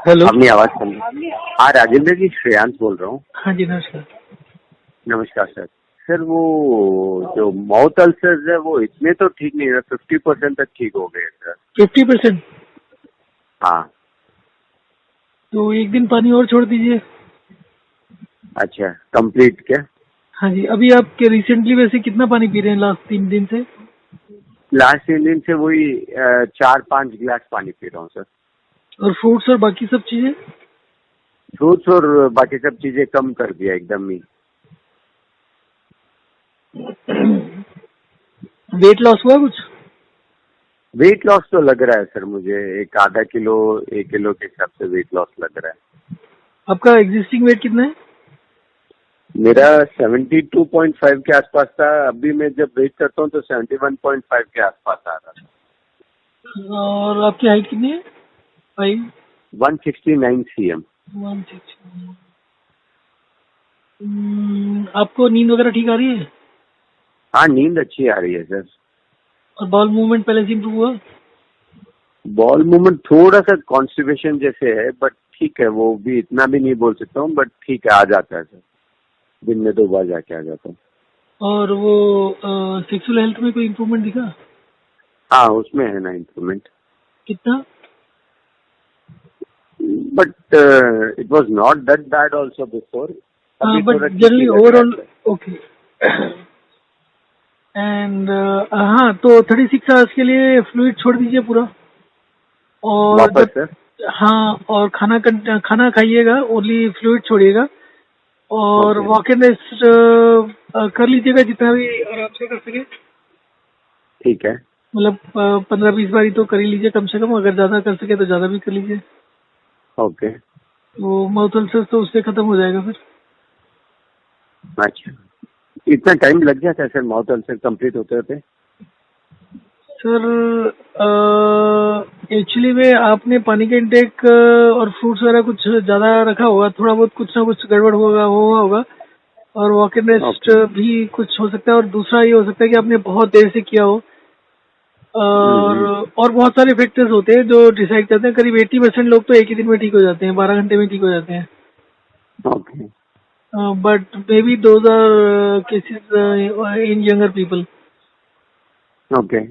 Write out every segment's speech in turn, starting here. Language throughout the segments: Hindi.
हेलो। अपनी आवाज सुनिए। हाँ राजेंद्र जी, श्रेयांश बोल रहा हूँ। हाँ जी, नमस्कार। नमस्कार सर। सर वो जो माउथ अल्सर्स है वो इतने तो ठीक नहीं है, 50% तक ठीक हो गए सर। 50%? हाँ। तो एक दिन पानी और छोड़ दीजिए। अच्छा, कंप्लीट क्या? हाँ जी। अभी आप रिसेंटली वैसे कितना पानी पी रहे हैं लास्ट 3 दिन से? लास्ट 3 दिन से वही 4-5 गिलास पानी पी रहा हूँ सर। और फ्रूट्स और बाकी सब चीजें? फ्रूट्स और बाकी सब चीजें कम कर दिया एकदम ही। वेट लॉस हुआ कुछ? वेट लॉस तो लग रहा है सर मुझे, एक आधा किलो 1 किलो के हिसाब से वेट लॉस लग रहा है। आपका एग्जिस्टिंग वेट कितना है? मेरा 72.5 के आसपास था। अभी मैं जब वेट करता हूँ तो 71.5 के आसपास आ रहा था। और आपकी हाइट कितनी है? 5? 169 cm। 160। आपको नींद वगैरह ठीक आ रही है? हाँ, नींद अच्छी आ रही है सर। और बॉल मूवमेंट पहले से इम्प्रूव हुआ? बॉल मूवमेंट थोड़ा सा कॉन्स्टिपेशन जैसे है, बट ठीक है, वो भी इतना भी नहीं बोल सकता हूँ, बट ठीक है, आ जाता है सर। दिन में 2 बार जाके आ जाता हूँ। और वो सेक्सुअल हेल्थ में कोई इम्प्रूवमेंट दिखा? हाँ, उसमें है ना इम्प्रूवमेंट, कितना? But it was not that bad also before. अभी बट थोड़ा ठीक ही जनरली लग रहा है ओवरऑल सर। ओके। एंड हाँ, तो 36 आवर्स के लिए फ्लूइड छोड़ दीजिए पूरा। और वापस जब सर। हाँ, और खाना खाइएगा, ओनली फ्लूइड छोड़िएगा। और ओके, वॉक एंड रेस्ट कर लीजिएगा जितना भी आराम से कर सके। ठीक है। मतलब 15-20 बारी तो कर ही लीजिए कम से कम। अगर ज्यादा कर सके तो ज्यादा भी कर लीजिए। ओके। तो माउथ अल्सर तो उससे खत्म हो जाएगा फिर। अच्छा, इतना टाइम लग जाता है सर माउथ अल्सर कंप्लीट होते होते? सर एक्चुअली में आपने पानी का इंटेक और फ्रूट्स वगैरह कुछ ज्यादा रखा होगा, थोड़ा बहुत कुछ ना कुछ गड़बड़ हुआ होगा। और वॉक एंड रेस्ट ओके। भी कुछ हो सकता है। और दूसरा ये हो सकता है कि आपने बहुत देर से किया हो। और बहुत सारे फैक्टर्स होते हैं जो डिसाइड करते हैं। करीब 80% लोग तो एक ही दिन में ठीक हो जाते हैं, 12 घंटे में ठीक हो जाते हैं। Okay. But maybe those are cases in younger people. Okay.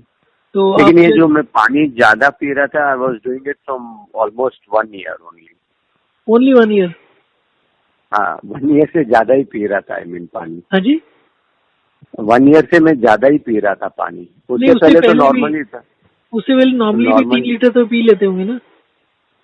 तो लेकिन आप ये जो मैं पानी ज्यादा पी रहा था, I was doing it from almost 1 year only. Only 1 year? हाँ, 1 year से ज्यादा ही पी रहा था, आई मीन पानी। हाँ जी। 1 year से मैं ज्यादा ही पी रहा था पानी। नहीं, उससे उससे पहले तो पहले भी, नॉर्मल ही था। उससे पहले नॉर्मली भी 3 नॉर्मली लीटर तो पी लेते होंगे ना?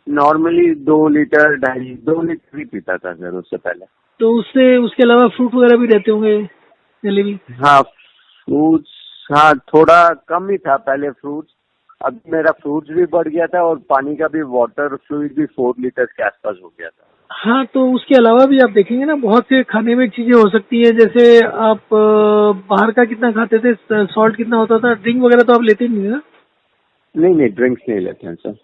नॉर्मली 2 लीटर 2.5 लीटर ही पीता था सर उससे पहले। तो उससे उसके अलावा फ्रूट वगैरह भी रहते होंगे पहले भी? हाँ, फ्रूट्स, हाँ थोड़ा कम ही था पहले फ्रूट्स। अब मेरा फ्रूट्स भी बढ़ गया था और पानी का भी, वाटर फ्लूइड भी 4 लीटर के आसपास हो गया था। हाँ, तो उसके अलावा भी आप देखेंगे ना, बहुत से खाने में चीजें हो सकती है। जैसे आप बाहर का कितना खाते थे, सॉल्ट कितना होता था, ड्रिंक वगैरह तो आप लेते नहीं ना? नहीं नहीं, ड्रिंक्स नहीं लेते हैं सर।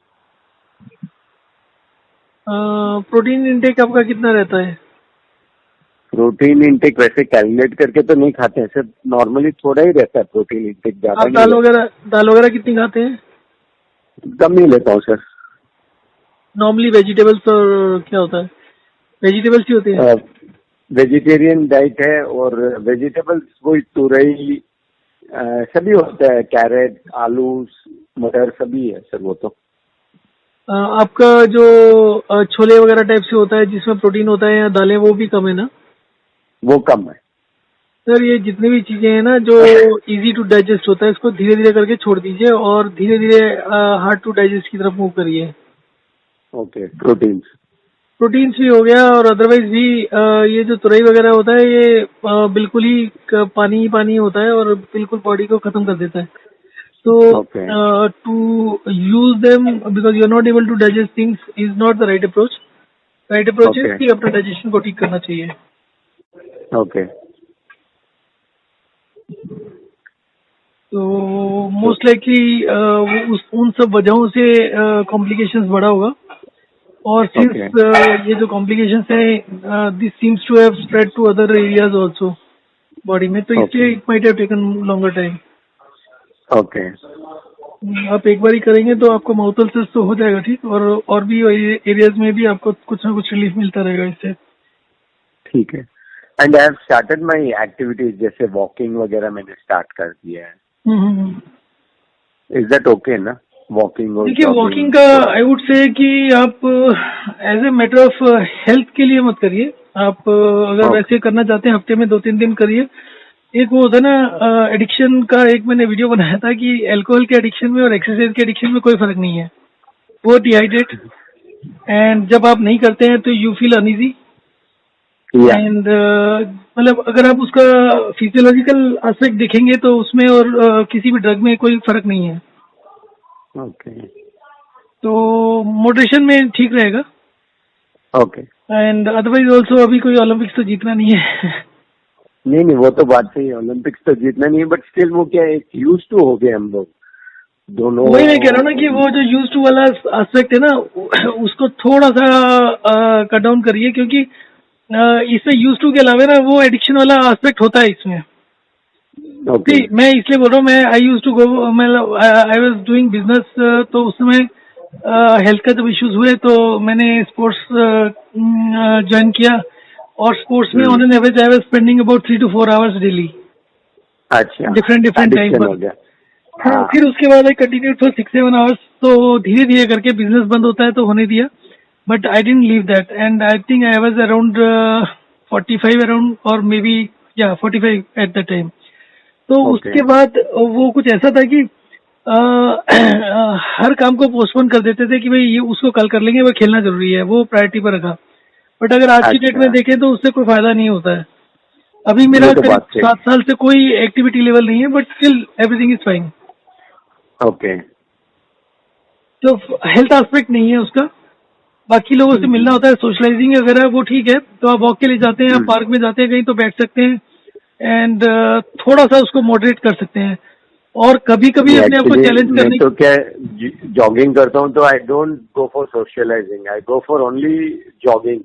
प्रोटीन इंटेक आपका कितना रहता है? प्रोटीन इंटेक वैसे कैलकुलेट करके तो नहीं खाते हैं सर, नॉर्मली थोड़ा ही रहता है प्रोटीन इंटेक, ज्यादा आप नहीं रहता। दाल वगैरह कितनी खाते हैं? कम ही लेता हूँ सर। नॉर्मली वेजिटेबल्स और क्या होता है? वेजिटेबल्स ही होते हैं? वेजिटेरियन डाइट है और वेजिटेबल्स वही तुरई, सभी होता है, कैरेट, आलू, मटर सभी है सर वो तो। आपका जो छोले वगैरह टाइप से होता है जिसमें प्रोटीन होता है, या दालें, वो भी कम है ना? वो कम है। सर ये जितनी भी चीजें हैं ना जो इजी टू डाइजेस्ट होता है, इसको धीरे धीरे करके छोड़ दीजिए और धीरे धीरे हार्ड टू डाइजेस्ट की तरफ मूव करिए। Okay, proteins. प्रोटीन्स भी हो गया, और अदरवाइज भी ये जो तुरई वगैरह होता है, ये बिल्कुल ही पानी ही पानी होता है और बिल्कुल बॉडी को खत्म कर देता है। तो okay. To use them because you are not able to digest things is not the right approach. Right approach is okay. कि अपना डाइजेशन को ठीक करना चाहिए। ओके। तो मोस्ट लाइकली उन सब वजहों से कॉम्प्लिकेशंस बढ़ा होगा। और ओके। सिंस ये जो कॉम्प्लिकेशंस है this seems to have spread to other areas also body में, तो ओके। इसलिए it might have taken longer time. Okay. आप एक बार ही करेंगे तो आपको माउथ अल्सर्स तो हो जाएगा ठीक, और भी एरियाज में भी आपको कुछ ना कुछ रिलीफ मिलता रहेगा इससे। ठीक है। And I have started my activities, जैसे वॉकिंग वगैरह मैंने स्टार्ट कर दिया है। इज दैट ओके ना, वॉकिंग और देखिए, जॉगिंग वॉकिंग का थोड़ा? आई वुड से कि आप as a matter of health के लिए मत करिए। आप अगर ओके। वैसे करना चाहते हैं हफ्ते में 2-3 दिन करिए। एक वो होता है ना एडिक्शन का, एक मैंने वीडियो बनाया था कि अल्कोहल के एडिक्शन में और एक्सरसाइज के एडिक्शन में कोई फर्क नहीं है। वो डिहाइड्रेट, एंड जब आप नहीं करते हैं तो यू फील अनईजी, या एंड मतलब अगर आप उसका फिजियोलॉजिकल एस्पेक्ट देखेंगे तो उसमें और किसी भी ड्रग में कोई फर्क नहीं है। ओके तो मॉडरेशन में ठीक रहेगा। ओके। एंड अदरवाइज ऑल्सो अभी कोई ओलंपिक्स तो जीतना नहीं है। नहीं, वो तो बात सही है, ओलंपिक्स तो जीतना नहीं है, बट स्टिल वो क्या है, यूज टू हो गए हम लोग दोनों। वही मैं कह रहा हूँ ना कि वो जो यूज टू वाला एस्पेक्ट है ना, उसको थोड़ा सा कट डाउन करिए, क्योंकि इसमें यूज टू के अलावा ना वो एडिक्शन वाला एस्पेक्ट होता है इसमें। ओके मैं इसलिए बोल रहा हूँ, मैं आई यूज टू गो, मतलब आई वाज डूइंग बिजनेस, तो उस समय हेल्थ का जब इश्यूज हुए तो मैंने स्पोर्ट्स ज्वाइन किया, और स्पोर्ट्स में on an average I was spending about 3 to 4 hours daily, अच्छा, डिफरेंट टाइम एडिक्शन पर। हो गया। हाँ, हाँ फिर उसके बाद आई कंटिन्यूड फॉर 6-7 आवर्स। तो धीरे धीरे करके बिजनेस बंद होता है तो होने दिया, but I didn't leave that, and I think I was around 45 around, और मे बी या 45 एट द टाइम। तो ओके उसके बाद वो कुछ ऐसा था कि हर काम को पोस्टपोन कर देते थे कि भाई ये उसको कल कर लेंगे, वो खेलना जरूरी है, वो प्रायोरिटी पर रखा। बट अगर आज की डेट में अच्छा, देखें तो उससे कोई फायदा नहीं होता है। अभी मेरा ये तो करीब बात सही। 7 साल से कोई एक्टिविटी लेवल नहीं है, but still everything is fine. Okay तो हेल्थ एस्पेक्ट नहीं है उसका। बाकी लोगों से मिलना होता है, सोशलाइजिंग वगैरह, वो ठीक है। तो आप वॉक के लिए जाते हैं, आप पार्क में जाते हैं कहीं, तो बैठ सकते हैं, एंड थोड़ा सा उसको मॉडरेट कर सकते हैं, और कभी कभी अपने आप को एक्चुअली चैलेंज मैं करने। तो क्या जॉगिंग करता हूँ, तो I don't go for socializing, I go for only jogging.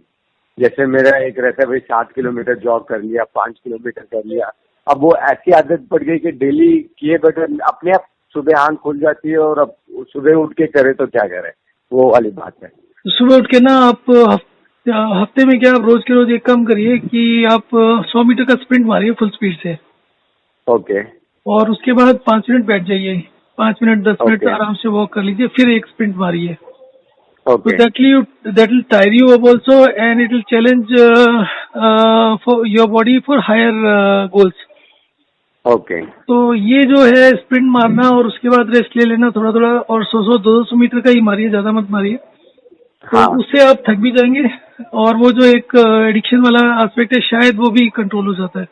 जैसे मेरा एक रहता है भाई, 7 किलोमीटर जॉग कर लिया, 5 किलोमीटर कर लिया। अब वो ऐसी आदत पड़ गई कि डेली किए बैठे, अपने आप सुबह आंख खुल जाती है, और अब सुबह उठ के करे तो क्या करे, वो वाली बात है। सुबह उठ के ना आप हफ्ते में क्या, आप रोज के रोज एक काम करिए कि आप 100 मीटर का स्प्रिंट मारिए फुल स्पीड से, ओके और उसके बाद 5 मिनट बैठ जाइए, 5 मिनट 10 मिनट ओके आराम से वॉक कर लीजिए, फिर एक स्प्रिंट मारिए। So okay that will tire you up also, and it will challenge for your body for higher goals. Okay तो ये जो है स्प्रिंट मारना और उसके बाद रेस्ट ले लेना थोड़ा थोड़ा, और 100-200 मीटर का ही मारिए, ज्यादा मत मारिए। तो हाँ उससे आप थक भी जाएंगे, और वो जो एक एडिक्शन वाला एस्पेक्ट है शायद वो भी कंट्रोल हो जाता है।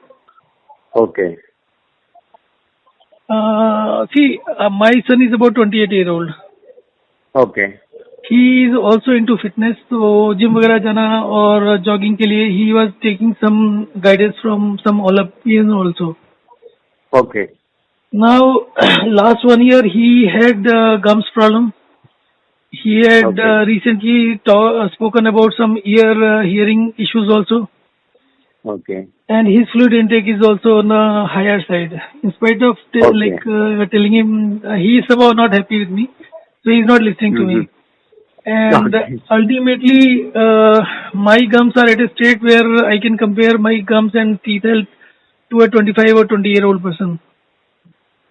Okay See, my son is about 28 year old. Okay He is also into fitness, तो जिम वगैरह जाना और जॉगिंग के लिए he was taking some guidance from some Olympian also. Okay Now, last 1 year he had gums problem. He had Okay. recently spoken about some hearing issues also, okay and his fluid intake is also on the higher side. In spite of Okay. telling him, he is somehow not happy with me, so he is not listening to me. And Okay. ultimately, my gums are at a state where I can compare my gums and teeth health to a 25 or 20-year-old person.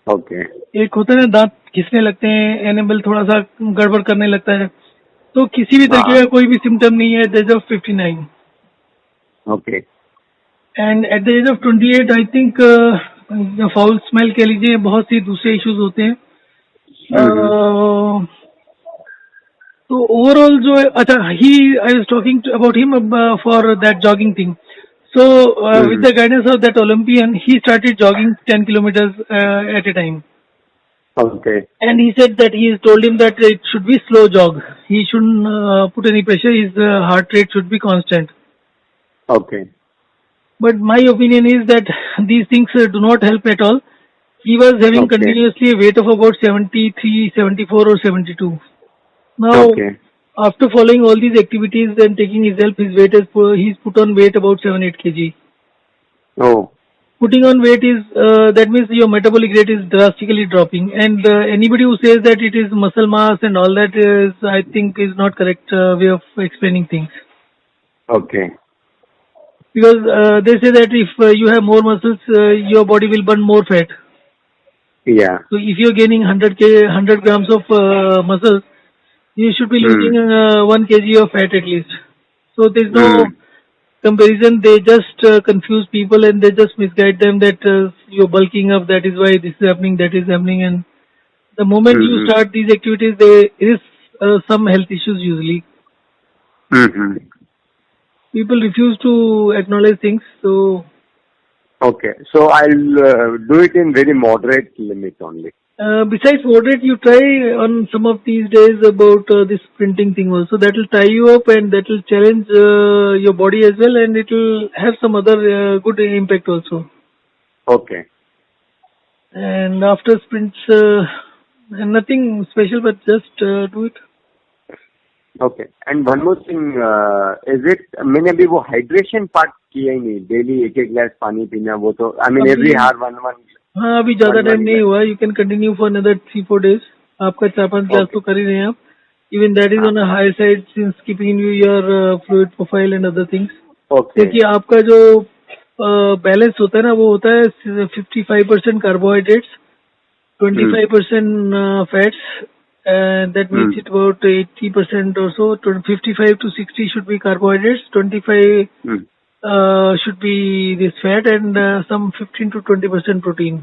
Okay एक होता है ना, दांत घिसने लगते हैं, एनिमल थोड़ा सा गड़बड़ करने लगता है, तो किसी भी तरीके हाँ का कोई भी सिम्टम नहीं है at the age of 59। Okay and at the age of 28 I think foul smell कह लीजिए, बहुत सी दूसरे इश्यूज होते हैं। तो ओवरऑल जो है, अच्छा, ही I was talking about him for that jogging thing. So, with the guidance of that Olympian, he started jogging 10 kilometers at a time. Okay And he said that he has told him that it should be slow jog. He shouldn't put any pressure. His heart rate should be constant. Okay But my opinion is that these things do not help at all. He was having Okay. continuously a weight of about 73, 74 or 72. Now, okay after following all these activities and taking his help, his weight he's put on weight about 7-8 kg. Oh putting on weight is that means your metabolic rate is drastically dropping, and anybody who says that it is muscle mass and all that is, I think, is not correct way of explaining things. Okay. Because they say that if you have more muscles, your body will burn more fat. Yeah. So if you're gaining 100 grams of muscle, you should be losing 1 kg of fat at least. So there's no comparison. They just confuse people and they just misguide them that you're bulking up, that is why this is happening, that is happening. And the moment you start these activities, there is some health issues usually. People refuse to acknowledge things. So Okay. So I'll do it in very moderate limit only. besides moderate, you try on some of these days about this printing thing also. That will tie you up and that will challenge your body as well, and it will have some other good impact also. Okay. And after sprints, nothing special, but just do it. Okay and one more thing is it मैंने अभी वो हाइड्रेशन पार्ट किया ही नहीं डेली एक ग्लास पानी पीना वो तो आई मीन एवरी हार वन हाँ अभी ज्यादा टाइम नहीं हुआ you can continue for another 3-4 days आपका 4-5 ग्लास तो कर ही रहे हैं आप even that is on a high side since keeping you your fluid profile and other things देखिए आपका जो बैलेंस होता है ना वो होता है 55% carbohydrates 25% fats and that makes it about 80% or so. 55 to 60 should be carbohydrates, 25 should be this fat, and some 15 to 20% protein.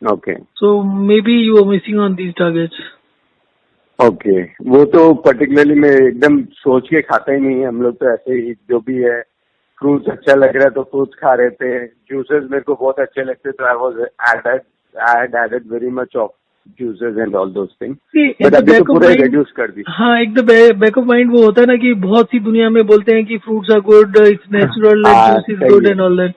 Okay. So maybe you are missing on these targets. Okay. वो तो particularly मैं एकदम सोच के खाता ही नहीं है हम लोग तो ऐसे ही जो भी है फ्रूट्स अच्छा लग रहा है तो फ्रूट्स खा रहे थे जूसेस मेरे को बहुत अच्छे लगते तो I had added very much of juices and all those things. But अभी तो पूरा reduce कर दी. हाँ एक द बैक ऑफ माइंड वो होता है ना कि बहुत सी दुनिया में बोलते हैं कि fruits are good it's natural juice is good and all that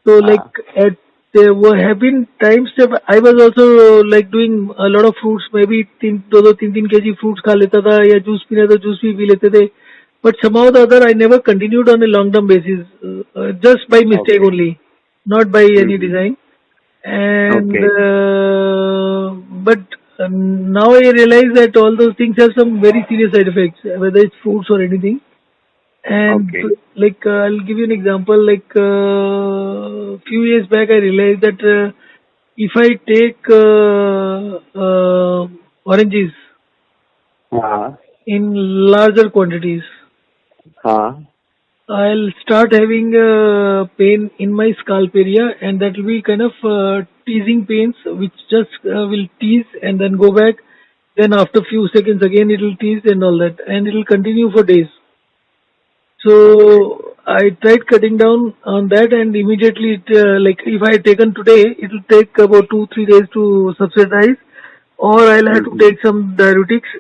so like at there have been times जब I was also like doing a lot of fruits maybe 2-3 kg fruits खा लेता था या जूस पीना तो जूस भी पी लेते थे but somehow or the other I never continued on a long term basis just by mistake only not by any design and but now I realize that all those things have some very serious side effects whether it's fruits or anything and like I'll give you an example like few years back I realized that if I take oranges in larger quantities I'll start having pain in my scalp area and that will be kind of teasing pains which just will tease and then go back then after few seconds again it will tease and all that and it will continue for days so I tried cutting down on that and immediately it, like if I had taken today it will take about 2-3 days to subsidize or I'll have to take some diuretics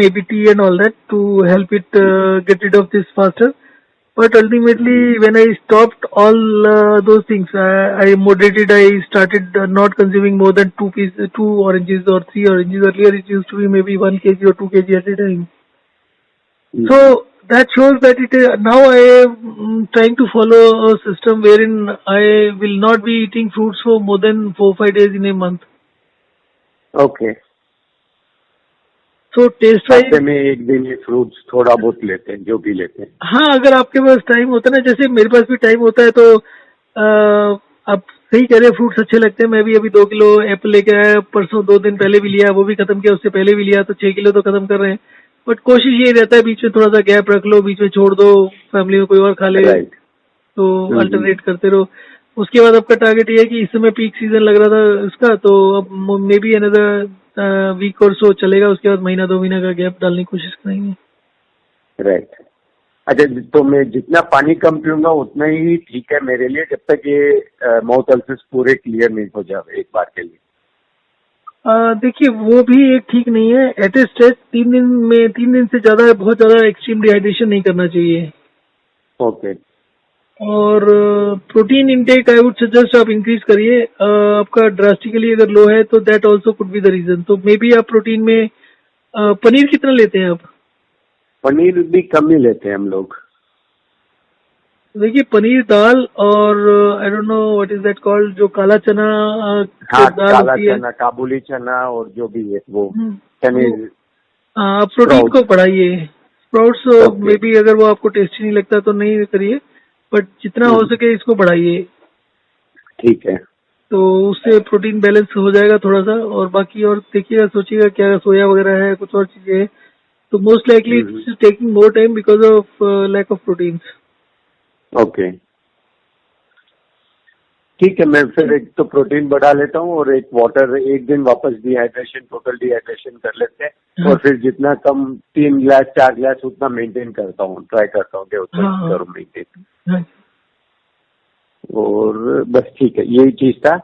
maybe tea and all that to help it get rid of this faster. But ultimately, when I stopped all those things, I moderated. I started not consuming more than 2 oranges or 3 oranges. Earlier, it used to be maybe 1 kg or 2 kg at a time. So that shows that it now I am trying to follow a system wherein I will not be eating fruits for more than 4-5 days in a month. Okay. तो टेस्ट वाइज में एक दिन ये फ्रूट्स थोड़ा बहुत लेते हैं जो भी लेते हैं हाँ अगर आपके पास टाइम होता है ना जैसे मेरे पास भी टाइम होता है तो आप सही कह रहे हैं फ्रूट्स अच्छे लगते हैं मैं भी अभी 2 किलो एप्पल लेके आया परसों 2 दिन पहले भी लिया वो भी खत्म किया उससे पहले भी लिया तो 6 किलो तो खत्म कर रहे हैं बट कोशिश यही रहता है बीच में थोड़ा सा गैप रख लो बीच में छोड़ दो फैमिली में कोई और खा ले तो अल्टरनेट करते रहो उसके बाद आपका टारगेट ये है कि इस समय पीक सीजन लग रहा था उसका तो अब may be another week or सो चलेगा उसके बाद महीना 2 महीना का गैप डालने की कोशिश करेंगे राइट अच्छा तो मैं जितना पानी कम पीऊंगा उतना ही ठीक है मेरे लिए जब तक ये माउथ अल्सर्स पूरे क्लियर नहीं हो जाए एक बार के लिए देखिए वो भी एक ठीक नहीं है एट ए स्ट्रेच 3 दिन से ज्यादा बहुत ज्यादा एक्सट्रीम डिहाइड्रेशन नहीं करना चाहिए ओके और protein intake I would suggest आप इंक्रीज करिए आपका ड्रास्टिकली अगर लो है तो that also could be the reason तो मे बी आप प्रोटीन में पनीर कितना लेते हैं आप पनीर भी कम ही लेते हैं हम लोग देखिए पनीर दाल और I don't know what is that called, जो काला चना की हाँ, दाल काला होती है। चना, काबुली चना और जो भी है वो चने। वो प्रोटीन को स्प्राउट्स। बढ़ाइए। Sprouts okay. मे बी अगर वो आपको टेस्टी नहीं लगता तो नहीं करिए, बट जितना हो सके इसको बढ़ाइए, ठीक है। तो उससे प्रोटीन बैलेंस हो जाएगा थोड़ा सा। और बाकी और देखिएगा, सोचिएगा क्या सोया वगैरह है, कुछ और चीजें हैं, तो most likely it's taking more time because of lack of proteins. Okay, ठीक है। मैं फिर एक तो प्रोटीन बढ़ा लेता हूँ और एक वाटर, एक दिन वापस डिहाइड्रेशन, टोटल डिहाइड्रेशन कर लेते हैं। हाँ और फिर जितना कम 3 गिलास 4 गिलास उतना मेंटेन करता हूँ, ट्राई करता हूँ कि उतना हाँ हाँ करूँ मेंटेन। हाँ। और बस ठीक है, यही चीज था।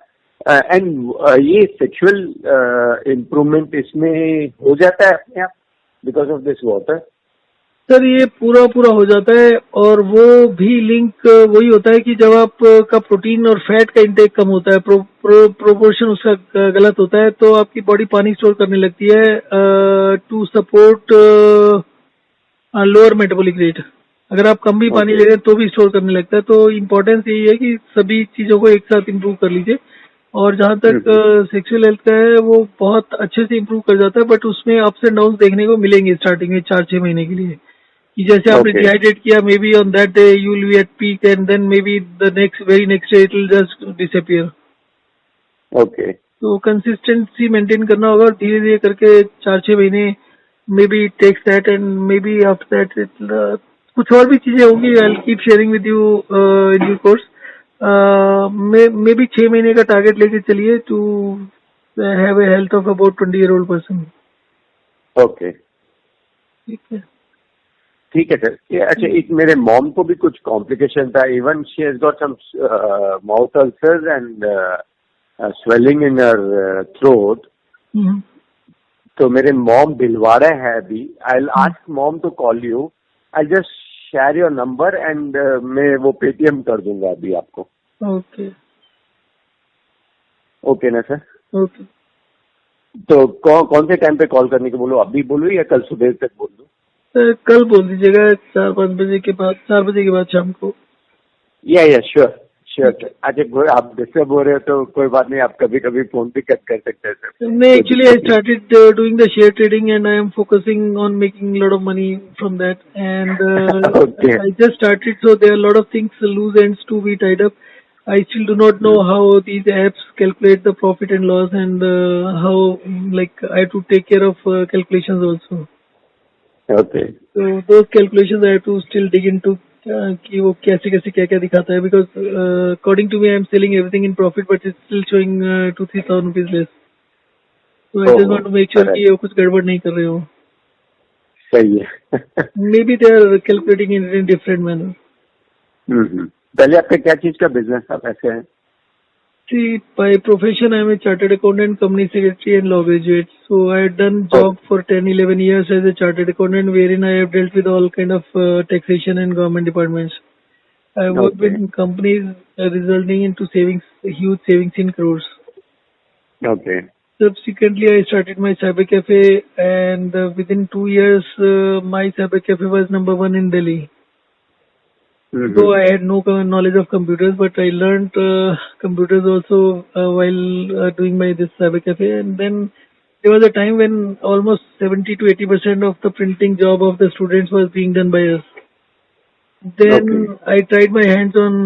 एंड ये सेक्सुअल इम्प्रूवमेंट इसमें हो जाता है अपने आप because of this water? Sir ये पूरा पूरा हो जाता है, और वो भी लिंक वही होता है कि जब आप का प्रोटीन और फैट का इंटेक कम होता है, प्रोपोर्शन उसका गलत होता है, तो आपकी बॉडी पानी स्टोर करने लगती है to support lower metabolic rate. अगर आप कम भी पानी ओके। ले रहे हैं तो भी स्टोर करने लगता है। तो इम्पोर्टेंस यही है कि सभी चीज़ों को एक साथ इम्प्रूव कर लीजिए। और जहाँ तक सेक्सुअल हेल्थ का है, वो बहुत अच्छे से इम्प्रूव कर जाता है, बट उसमें अप्स एंड डाउन देखने को मिलेंगे स्टार्टिंग में 4-6 महीने के लिए। कि जैसे आपने ओके। डिहाइड्रेट किया, maybe on that day you will be at peak, and then maybe the very next day it will just disappear. Okay. तो कंसिस्टेंसी मेंटेन करना होगा, और धीरे धीरे करके 4-6 महीने maybe takes that, and maybe after that it कुछ और भी चीजें होंगी। I will keep sharing with you in due course. Maybe 6 महीने का टारगेट लेके चलिए to have a health of about 20 year old person. Okay, ठीक है। ठीक है सर। ये अच्छा, एक मेरे मॉम को भी कुछ कॉम्प्लिकेशन था। Even she has got some mouth ulcers and swelling in her throat. हम्म, तो मेरे मॉम भिलवाड़ा है अभी। I will ask mom to call you. I just share your number and मैं वो पेटीएम कर दूंगा अभी आपको। ओके ओके ना सर? ओके। तो कौन से टाइम पे कॉल करने को बोलो? अभी बोलूँ या कल सुबह तक बोल दूँ? कल बोल दीजिएगा 4-5 बजे के बाद, 4 बजे के बाद शाम को। या श्योर श्योर सर। अच्छा, आप डिस्टर्ब हो रहे हो तो कोई बात नहीं, आप कभी कभी फोन भी कट कर सकते हैं सर, No, कोई actually, I दिक्कत नहीं। started doing the share trading, and I am focusing on making a lot of money from that. And okay. I just started, so there are a lot of things, loose ends to be tied up. I still do not know how these apps calculate the profit and loss, and how like I have to take care of calculations also. Okay. So those calculations I have to still dig into कि वो कैसे कैसे क्या क्या दिखाता है, because according to me I am selling everything in profit, but it's still showing 2-3 thousand rupees less. So I just ओहो, want to make sure कि करेक्ट। ये कुछ गड़बड़ नहीं कर रहे हो। सही है। Maybe they are calculating it in a different manner. पहले आपका क्या चीज का बिजनेस था, कैसे है? See, by profession I am a chartered accountant, company secretary and law graduate. So I had done job for 10-11 years as a chartered accountant, wherein I have dealt with all kind of taxation and government departments. I worked okay. with companies resulting into savings, huge savings in crores. Okay. Subsequently, I started my cyber cafe, and within 2 years, my cyber cafe was #1 in Delhi. Though I had no knowledge of computers, but I learned computers also while doing my this cyber cafe. And then there was a time when almost 70 to 80% of the printing job of the students was being done by us. Then okay. I tried my hands on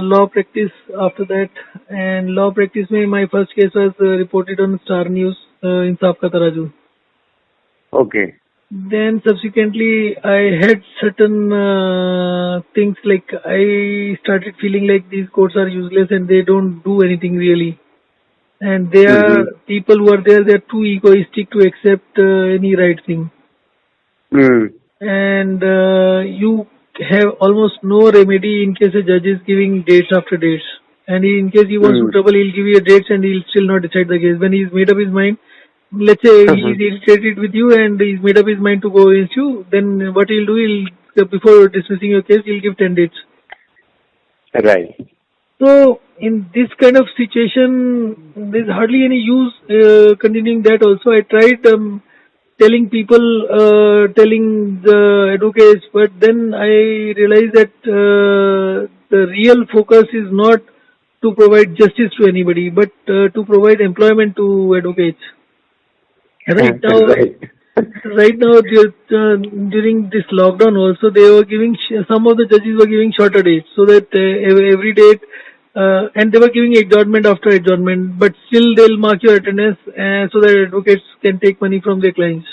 law practice after that, and law practice mein my first case was reported on Star News, Insaf Ka Taraju. Okay. Then subsequently I had certain things, like I started feeling like these courts are useless and they don't do anything really. And they are people who are there, they are too egoistic to accept any right thing. And you have almost no remedy in case a judge is giving dates after dates. And in case he wants to trouble, he'll give you a dates and he'll still not decide the case. When he's made up his mind, let's say he's irritated with you and he's made up his mind to go against you, then what he'll do, before dismissing your case, he'll give 10 dates. Right. So in this kind of situation, there's hardly any use continuing that also. I tried telling people, telling the advocates, but then I realized that the real focus is not to provide justice to anybody, but to provide employment to advocates. Right now, Right. right now during this lockdown also, they were giving some of the judges were giving shorter dates, so that every date, and they were giving adjournment after adjournment, but still they'll mark your attendance so that advocates can take money from their clients.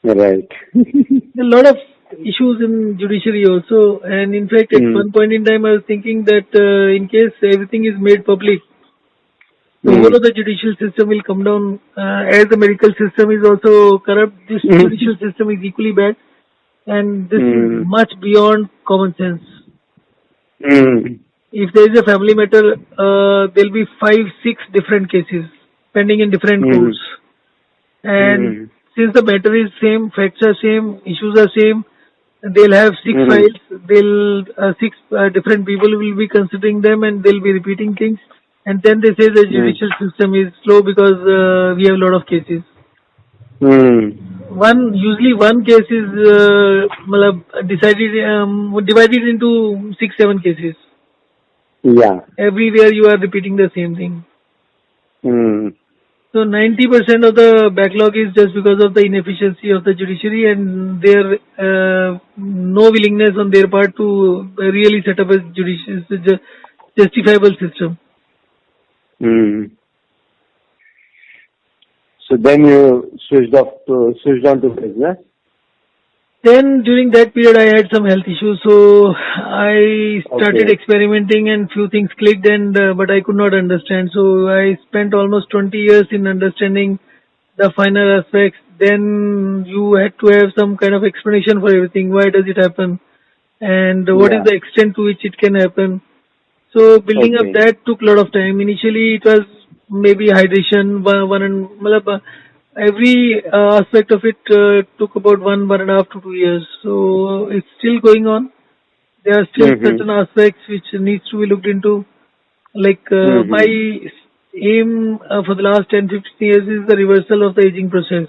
Right. A lot of issues in judiciary also, and in fact, at one point in time, I was thinking that in case everything is made public, the whole of the judicial system will come down. As the medical system is also corrupt, this judicial system is equally bad, and this is much beyond common sense. If there is a family matter, there'll be 5-6 different cases pending in different courts, and since the matter is same, facts are same, issues are same, they'll have 6 files. They'll 6 different people will be considering them, and they'll be repeating things. And then they say the judicial system is slow because we have a lot of cases. Usually one case is divided into 6-7 cases. Yeah. Everywhere you are repeating the same thing. So 90% of the backlog is just because of the inefficiency of the judiciary and their no willingness on their part to really set up a justifiable system. So then you switched on to business? Then during that period I had some health issues, so I started experimenting and few things clicked, and but I could not understand. So I spent almost 20 years in understanding the finer aspects. Then you had to have some kind of explanation for everything. Why does it happen? And what is the extent to which it can happen? So building up that took a lot of time. Initially it was maybe hydration, every aspect of it took about 1.5 to 2 years. So it's still going on. There are still certain aspects which needs to be looked into. Like my aim for the last 10-15 years is the reversal of the aging process.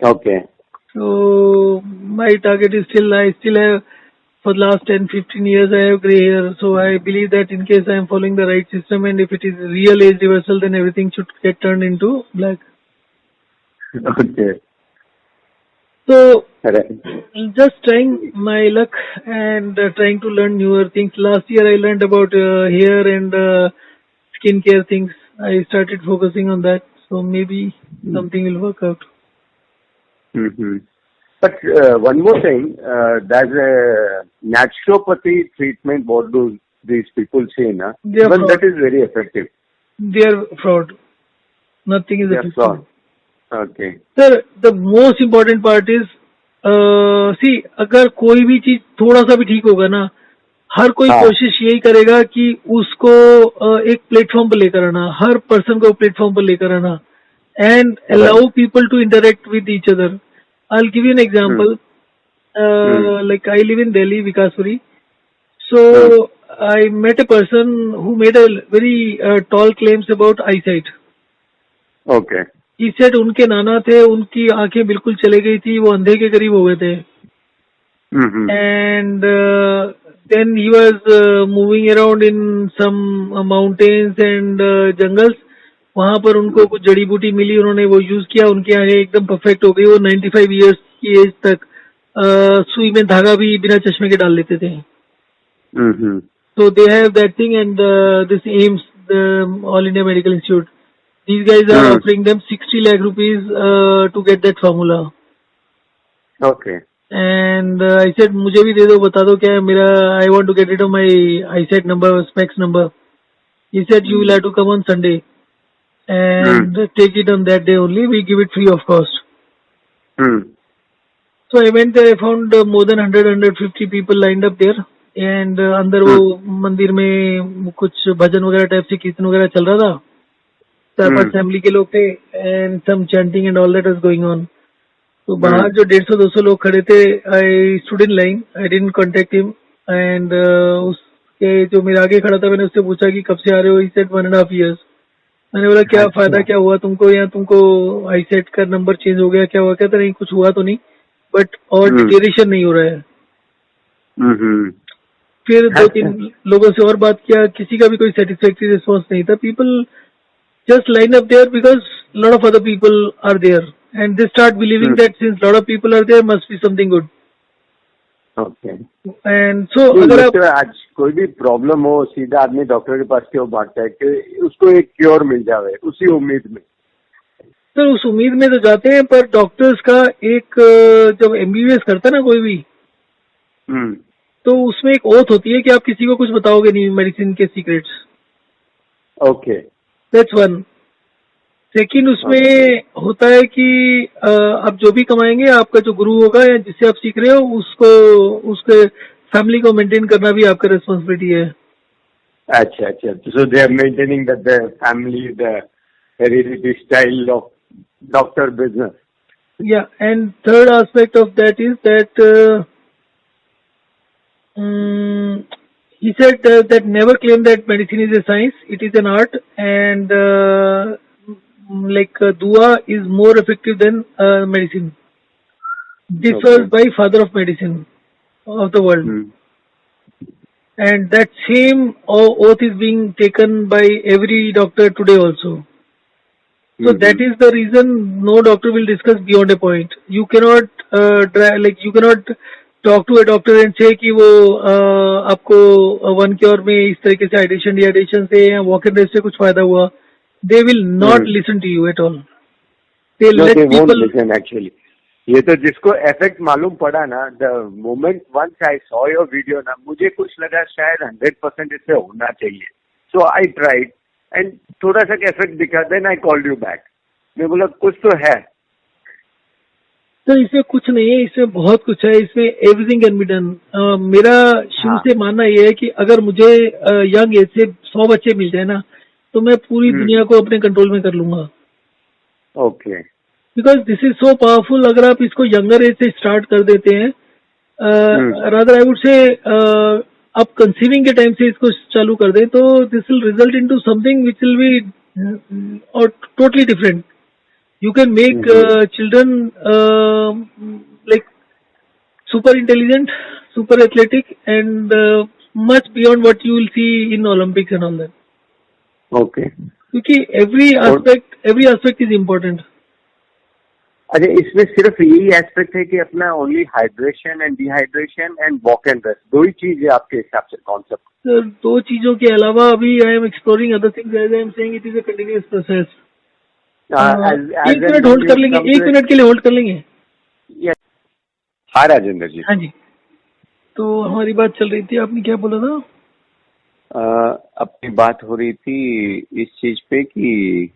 Okay. So my target is I still have, for the last 10-15 years I have grey hair. So I believe that in case I am following the right system, and if it is real age reversal, then everything should get turned into black. Okay. So, just trying my luck and trying to learn newer things. Last year I learned about hair and skincare things. I started focusing on that. So maybe something will work out. But one more thing, there's a naturopathy treatment. What do these people say? Na? Even that is very effective. They are fraud. Nothing is effective. Okay. Sir, the most important part is, see, अगर कोई भी चीज थोड़ा सा भी ठीक होगा ना, हर कोई कोशिश यही करेगा कि उसको एक प्लेटफॉर्म पर लेकर आना, हर पर्सन को प्लेटफॉर्म पर लेकर आना, and allow people to interact with each other. I'll give you an example. Like I live in Delhi, Vikaspuri. So I met a person who made a very tall claims about eyesight. Okay. He said उनके नाना थे, उनकी आंखें बिल्कुल चले गई थी, वो अंधे के करीब हो गए थे. And then he was moving around in some mountains and jungles. वहाँ पर उनको कुछ जड़ी बूटी मिली, उन्होंने वो यूज किया, उनकी आंखें एकदम परफेक्ट हो गई. वो 95 years की एज तक सुई में धागा भी बिना चश्मे के डाल लेते थे. So they have that thing, and this AIIMS, the All India Medical Institute, these guys are offering them 60 lakh rupees to get that formula. Okay. And I said, मुझे भी दे दो, बता दो क्या है मेरा, I want to get rid of my eyesight number, specs number. He said, you will have to come on Sunday and take it on that day only. We give it free of cost. So I went there. I found more than 150 people lined up there. And अंदर वो मंदिर में कुछ भजन वगैरह टाइप से कीर्तन वगैरह चल रहा था. 4-5 फैमिली के लोग थे, and some chanting and all that was going on. तो बाहर जो 150-200 लोग खड़े थे, I stood in line. I didn't contact him. And उसके जो मेरे आगे खड़ा था, मैंने उससे पूछा कि कब से आ रहे हो? He said 1.5 years. मैंने बोला क्या अच्छा। फायदा, क्या हुआ तुमको, या तुमको आई सेट का नंबर चेंज हो गया, क्या हुआ? कहता नहीं, कुछ हुआ तो नहीं, बट और हम्म डिटेरेशन नहीं हो रहा है। हम्म। फिर दो तीन लोगों से और बात किया, किसी का भी कोई सेटिस्फैक्ट्री रिस्पॉन्स नहीं था। People just line up there because lot of other people are there, and they start believing that since lot of people are there must be something good. Okay. And so नहीं, अगर ये आप, तो आज कोई भी प्रॉब्लम हो सीधा आदमी डॉक्टर के पास क्यों भागता है कि उसको एक क्योर मिल जावे उसी उम्मीद में। सर उस उम्मीद में तो जाते हैं, पर डॉक्टर्स का एक जब एमबीबीएस करता है ना कोई भी, हम्म। तो उसमें एक ओथ होती है कि आप किसी को कुछ बताओगे नहीं मेडिसिन के secrets. Okay. That's one. Second, उसमें होता है कि आप जो भी कमाएंगे, आपका जो गुरु होगा या जिससे आप सीख रहे हो उसको, उसके फैमिली को मेंटेन करना भी आपका रिस्पॉन्सिबिलिटी है। अच्छा अच्छा, so they are maintaining the family, the heredity style of doctor business. Yeah, and third aspect of that is that he said that never claim that medicine is a science, it is an art, and dua is more effective than medicine. This was by father of medicine of the world, and that same oath is being taken by every doctor today also. So that is the reason no doctor will discuss beyond a point. You cannot you cannot talk to a doctor and say कि वो आपको वन क्योर में इस तरीके से हाइड्रेशन डिहाइड्रेशन से या वॉक एंड रेस्ट से कुछ फायदा हुआ. They will not listen to you at all. They No, let they won't people. listen actually. ये तो जिसको इफेक्ट मालूम पड़ा ना, the moment once I saw your video ना, मुझे कुछ लगा शायद 100% इससे होना चाहिए. सो आई ट्राइड एंड थोड़ा सा इफेक्ट दिखा, then I called you back. मैं बोला कुछ तो है. तो इसमें कुछ नहीं है, इसमें बहुत कुछ है, इसमें एवरीथिंग कैन बी डन. मेरा शुरू से मानना यह है कि अगर मुझे यंग एज से 100 बच्चे मिल जाए ना, तो मैं पूरी दुनिया को अपने कंट्रोल में कर लूंगा. Okay. Because this is so powerful. अगर आप इसको यंगर एज से स्टार्ट कर देते हैं, रादर आई वुड से आप कंसीविंग के टाइम से इसको चालू कर दें, तो this will result into something which will be और totally different. You can make children like super intelligent, super athletic, and much beyond what you will see in Olympics and all that. Okay. क्योंकि every aspect is important. अच्छा, इसमें सिर्फ यही एस्पेक्ट है कि अपना only hydration and dehydration and walk and rest, दो ही चीज है आपके हिसाब से कॉन्सेप्ट? So, दो चीजों के अलावा अभी I am exploring other things. As I am saying, it is a continuous process. एक मिनट होल्ड कर लेंगे, एक मिनट के लिए होल्ड कर लेंगे. हाँ राजेंद्र जी. हाँ जी. तो हमारी बात चल रही थी, आपने क्या बोला था? अपनी बात हो रही थी इस चीज पे कि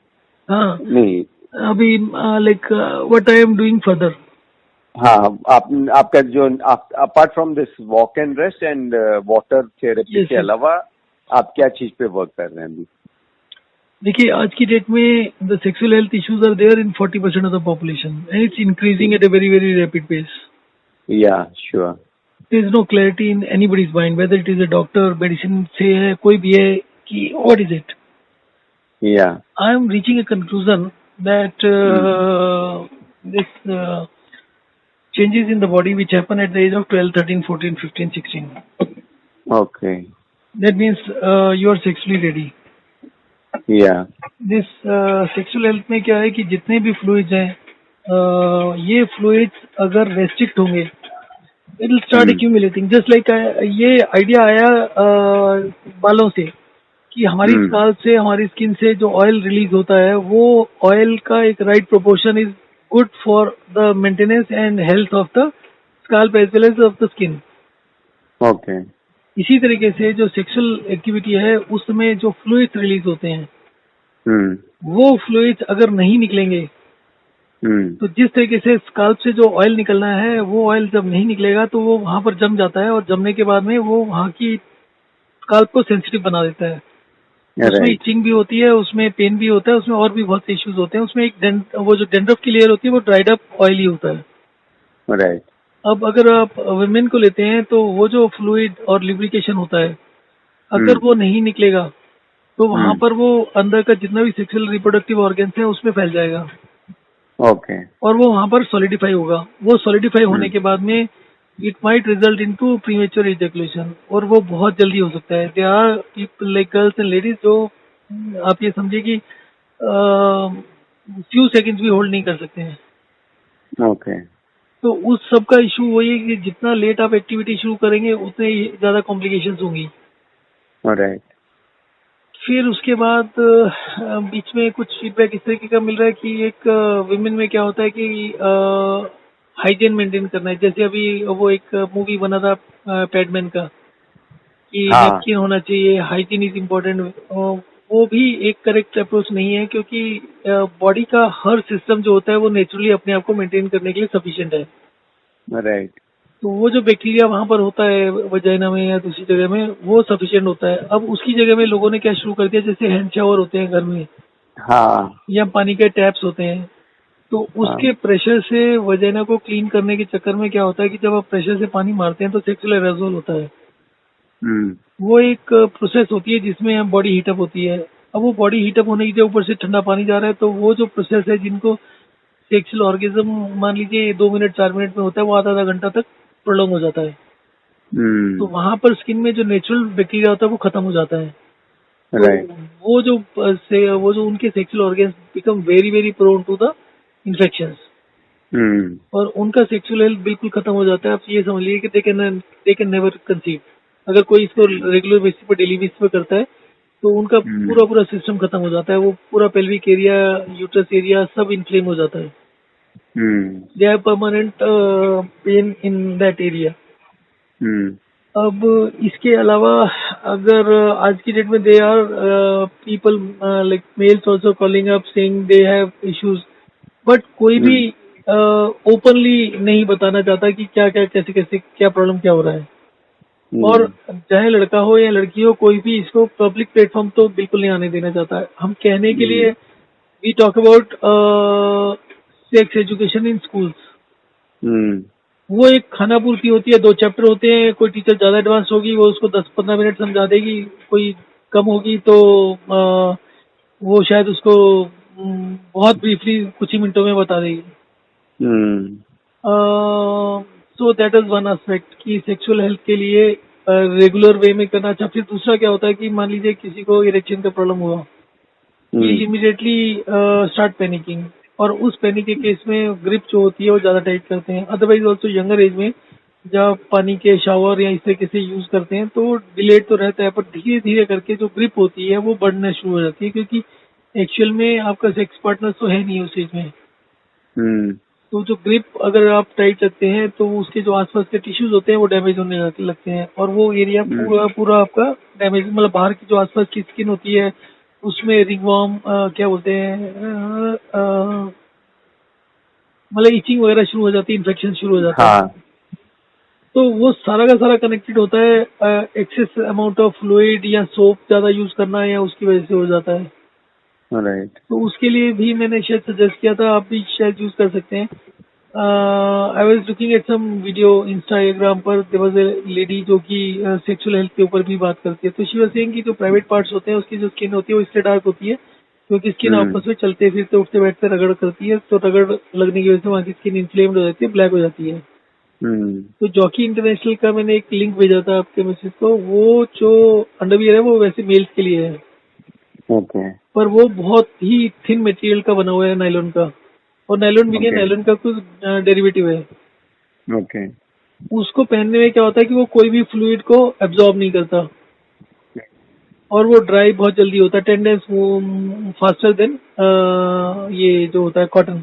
हाँ नहीं अभी like what I am doing further. हाँ, आपका जो apart from this walk and rest and water therapy के अलावा आप क्या चीज पे वर्क कर रहे हैं अभी? देखिए, आज की डेट में the sexual health issues are there in 40% of the population and it's increasing at a very very rapid pace. Yeah sure. There is no clarity in anybody's mind whether it is a doctor, medicine से है, कोई भी है, कि what is it. Yeah I am reaching a conclusion that this changes in the body which happen at the age of 12, 13, 14, 15, 16. Okay. That means you are sexually ready. या दिस सेक्सुअल हेल्थ में क्या है कि जितने भी फ्लूइड्स हैं, ये फ्लूइड्स अगर रेस्ट्रिक्ट होंगे, it will start accumulating. Just like ये आइडिया आया बालों से कि हमारी स्काल्प से, हमारी स्किन से जो ऑयल रिलीज होता है, वो ऑयल का एक right proportion is good for the maintenance and health of the scalp as well as of the skin. Okay. इसी तरीके से जो सेक्सुअल एक्टिविटी है उसमें जो फ्लूइड्स रिलीज होते हैं, वो फ्लूइड्स अगर नहीं निकलेंगे, तो जिस तरीके से स्काल्प से जो ऑयल निकलना है, वो ऑयल जब नहीं निकलेगा तो वो वहां पर जम जाता है, और जमने के बाद में वो वहां की स्काल्प को सेंसिटिव बना देता है. उसमें इचिंग भी होती है, उसमें पेन भी होता है, उसमें और भी बहुत से इश्यूज होते हैं. उसमें एक वो जो डेंड्रफ की लेयर होती है वो ड्राइड अप ऑयली होता है. राइट. अब अगर आप वुमेन को लेते हैं तो वो जो फ्लूइड और लिब्रिकेशन होता है, अगर वो नहीं निकलेगा तो वहां पर वो अंदर का जितना भी सेक्सुअल रिप्रोडक्टिव ऑर्गन्स है उसमें फैल जाएगा ओके। और वो वहां पर सॉलिडिफाई होगा। वो सॉलिडिफाई होने के बाद में it might result into premature ejaculation, और वो बहुत जल्दी हो सकता है। There are people like girls and ladies जो आप ये समझिए कि फ्यू सेकंड्स भी होल्ड नहीं कर सकते हैं। ओके। तो उस सब का इशू वही है कि जितना लेट आप एक्टिविटी शुरू करेंगे उतने ही ज्यादा कॉम्प्लिकेशंस होंगी। राइट। फिर उसके बाद बीच में कुछ फीडबैक इस तरीके का मिल रहा है कि एक विमेन में क्या होता है कि हाइजीन मेंटेन करना है। जैसे अभी वो एक मूवी बना था पैडमैन का कि हाँ। नेपकिन होना चाहिए, हाइजीन इज इम्पोर्टेंट। वो भी एक करेक्ट अप्रोच नहीं है, क्योंकि बॉडी का हर सिस्टम जो होता है वो नेचुरली अपने आप को मेंटेन करने के लिए सफिशिएंट है। राइट। तो वो जो बैक्टीरिया वहां पर होता है वजाइना में या दूसरी जगह में, वो सफिशिएंट होता है। अब उसकी जगह में लोगों ने क्या शुरू कर दिया, जैसे हैंड शावर होते हैं घर में हाँ। या पानी के टैप्स होते हैं, तो उसके प्रेशर से वजाइना को क्लीन करने के चक्कर में क्या होता है कि जब आप प्रेशर से पानी मारते हैं तो सेक्सुअल एरोसोल होता है। वो एक प्रोसेस होती है जिसमें बॉडी हीटअप होती है। अब वो बॉडी हीटअप होने की जगह ऊपर से ठंडा पानी जा रहा है, तो वो जो प्रोसेस है जिनको सेक्सुअल ऑर्गेज्म मान लीजिए 2 मिनट 4 मिनट में होता है, वो आधा आधा घंटा तक प्रोलॉन्ग हो जाता है। तो वहां पर स्किन में जो नेचुरल बैक्टीरिया होता है वो खत्म हो जाता है। राइट। तो वो जो उनके sexual organs become very very prone to the infections, और उनका सेक्सुअल हेल्थ बिल्कुल खत्म हो जाता है। आप ये समझ लीजिए कि दे कैन नेवर कंसीव। अगर कोई इसको रेगुलर बेसिस पर डेली बेसिस पर करता है तो उनका पूरा पूरा सिस्टम खत्म हो जाता है। वो पूरा पेल्विक एरिया, यूट्रस एरिया सब इन्फ्लेम हो जाता है। They have permanent pain in that area. अब इसके अलावा अगर आज की डेट में they are people like males also calling up saying they have issues, but कोई भी ओपनली नहीं बताना चाहता कि क्या क्या कैसे कैसे क्या प्रॉब्लम क्या हो रहा है। और चाहे लड़का हो या लड़की हो, कोई भी इसको पब्लिक प्लेटफॉर्म तो बिल्कुल नहीं आने देना चाहता है। हम कहने के लिए we talk about sex education in schools. वो एक खाना पूर्ति होती है, 2 चैप्टर होते हैं। कोई टीचर ज्यादा एडवांस होगी वो उसको 10-15 मिनट समझा देगी, कोई कम होगी तो वो शायद उसको बहुत ब्रीफली कुछ ही मिनटों में बता देगी। So that is one aspect कि सेक्सुअल हेल्थ के लिए रेगुलर वे में करना अच्छा। फिर दूसरा क्या होता है कि मान लीजिए किसी को इरेक्शन का प्रॉब्लम हुआ, ही इमीडिएटली स्टार्ट पैनिकिंग, और उस पैनिक के केस में ग्रिप जो होती है वो ज्यादा टाइट करते हैं। अदरवाइज ऑल्सो यंगर एज में जब पानी के शावर या इस तरीके से यूज करते हैं तो डिलेड तो रहता है, पर धीरे धीरे करके जो ग्रिप होती है वो बढ़ना शुरू हो जाती है, क्योंकि एक्चुअल में आपका सेक्स पार्टनर तो है नहीं उस एज में। तो जो ग्रिप अगर आप टाइट रखते हैं तो उसके जो आसपास के टिश्यूज होते हैं वो डैमेज होने लगते हैं, और वो एरिया पूरा पूरा आपका डैमेज, मतलब बाहर की जो आसपास की स्किन होती है उसमें रिंगवर्म क्या बोलते हैं, मतलब इचिंग वगैरह शुरू हो जाती है, इन्फेक्शन शुरू हो जाता है। तो वो सारा का सारा कनेक्टेड होता है एक्सेस अमाउंट ऑफ फ्लूइड या सोप ज्यादा यूज करना या उसकी वजह से हो जाता है। राइट। तो उसके लिए भी मैंने शायद सजेस्ट किया था, आप भी शायद यूज कर सकते हैं। I was looking at some video Instagram पर, देयर वाज ए लेडी जो कि सेक्सुअल हेल्थ के ऊपर भी बात करती है। तो शी वाज सेइंग कि जो प्राइवेट पार्ट्स होते हैं उसकी जो स्किन होती है वो इसलिए डार्क होती है क्योंकि स्किन आपस में चलते फिरते उठते बैठते रगड़ करती है, तो रगड़ लगने की वजह से वहाँ की स्किन इन्फ्लेम्ड हो जाती है, ब्लैक हो जाती है। तो जॉकी इंटरनेशनल का मैंने एक लिंक भेजा था आपके मैसेज को, वो जो अंडरवियर है वो वैसे मेल्स के लिए है। ओके। पर वो बहुत ही थिन मटेरियल का बना हुआ है, नायलॉन का, और नायलॉन भी नहीं, नायलॉन का कुछ डेरिवेटिव है। ओके। उसको पहनने में क्या होता है कि वो कोई भी फ्लूइड को एब्जॉर्ब नहीं करता और वो ड्राई बहुत जल्दी होता है, 10 days फास्टर देन ये जो होता है कॉटन।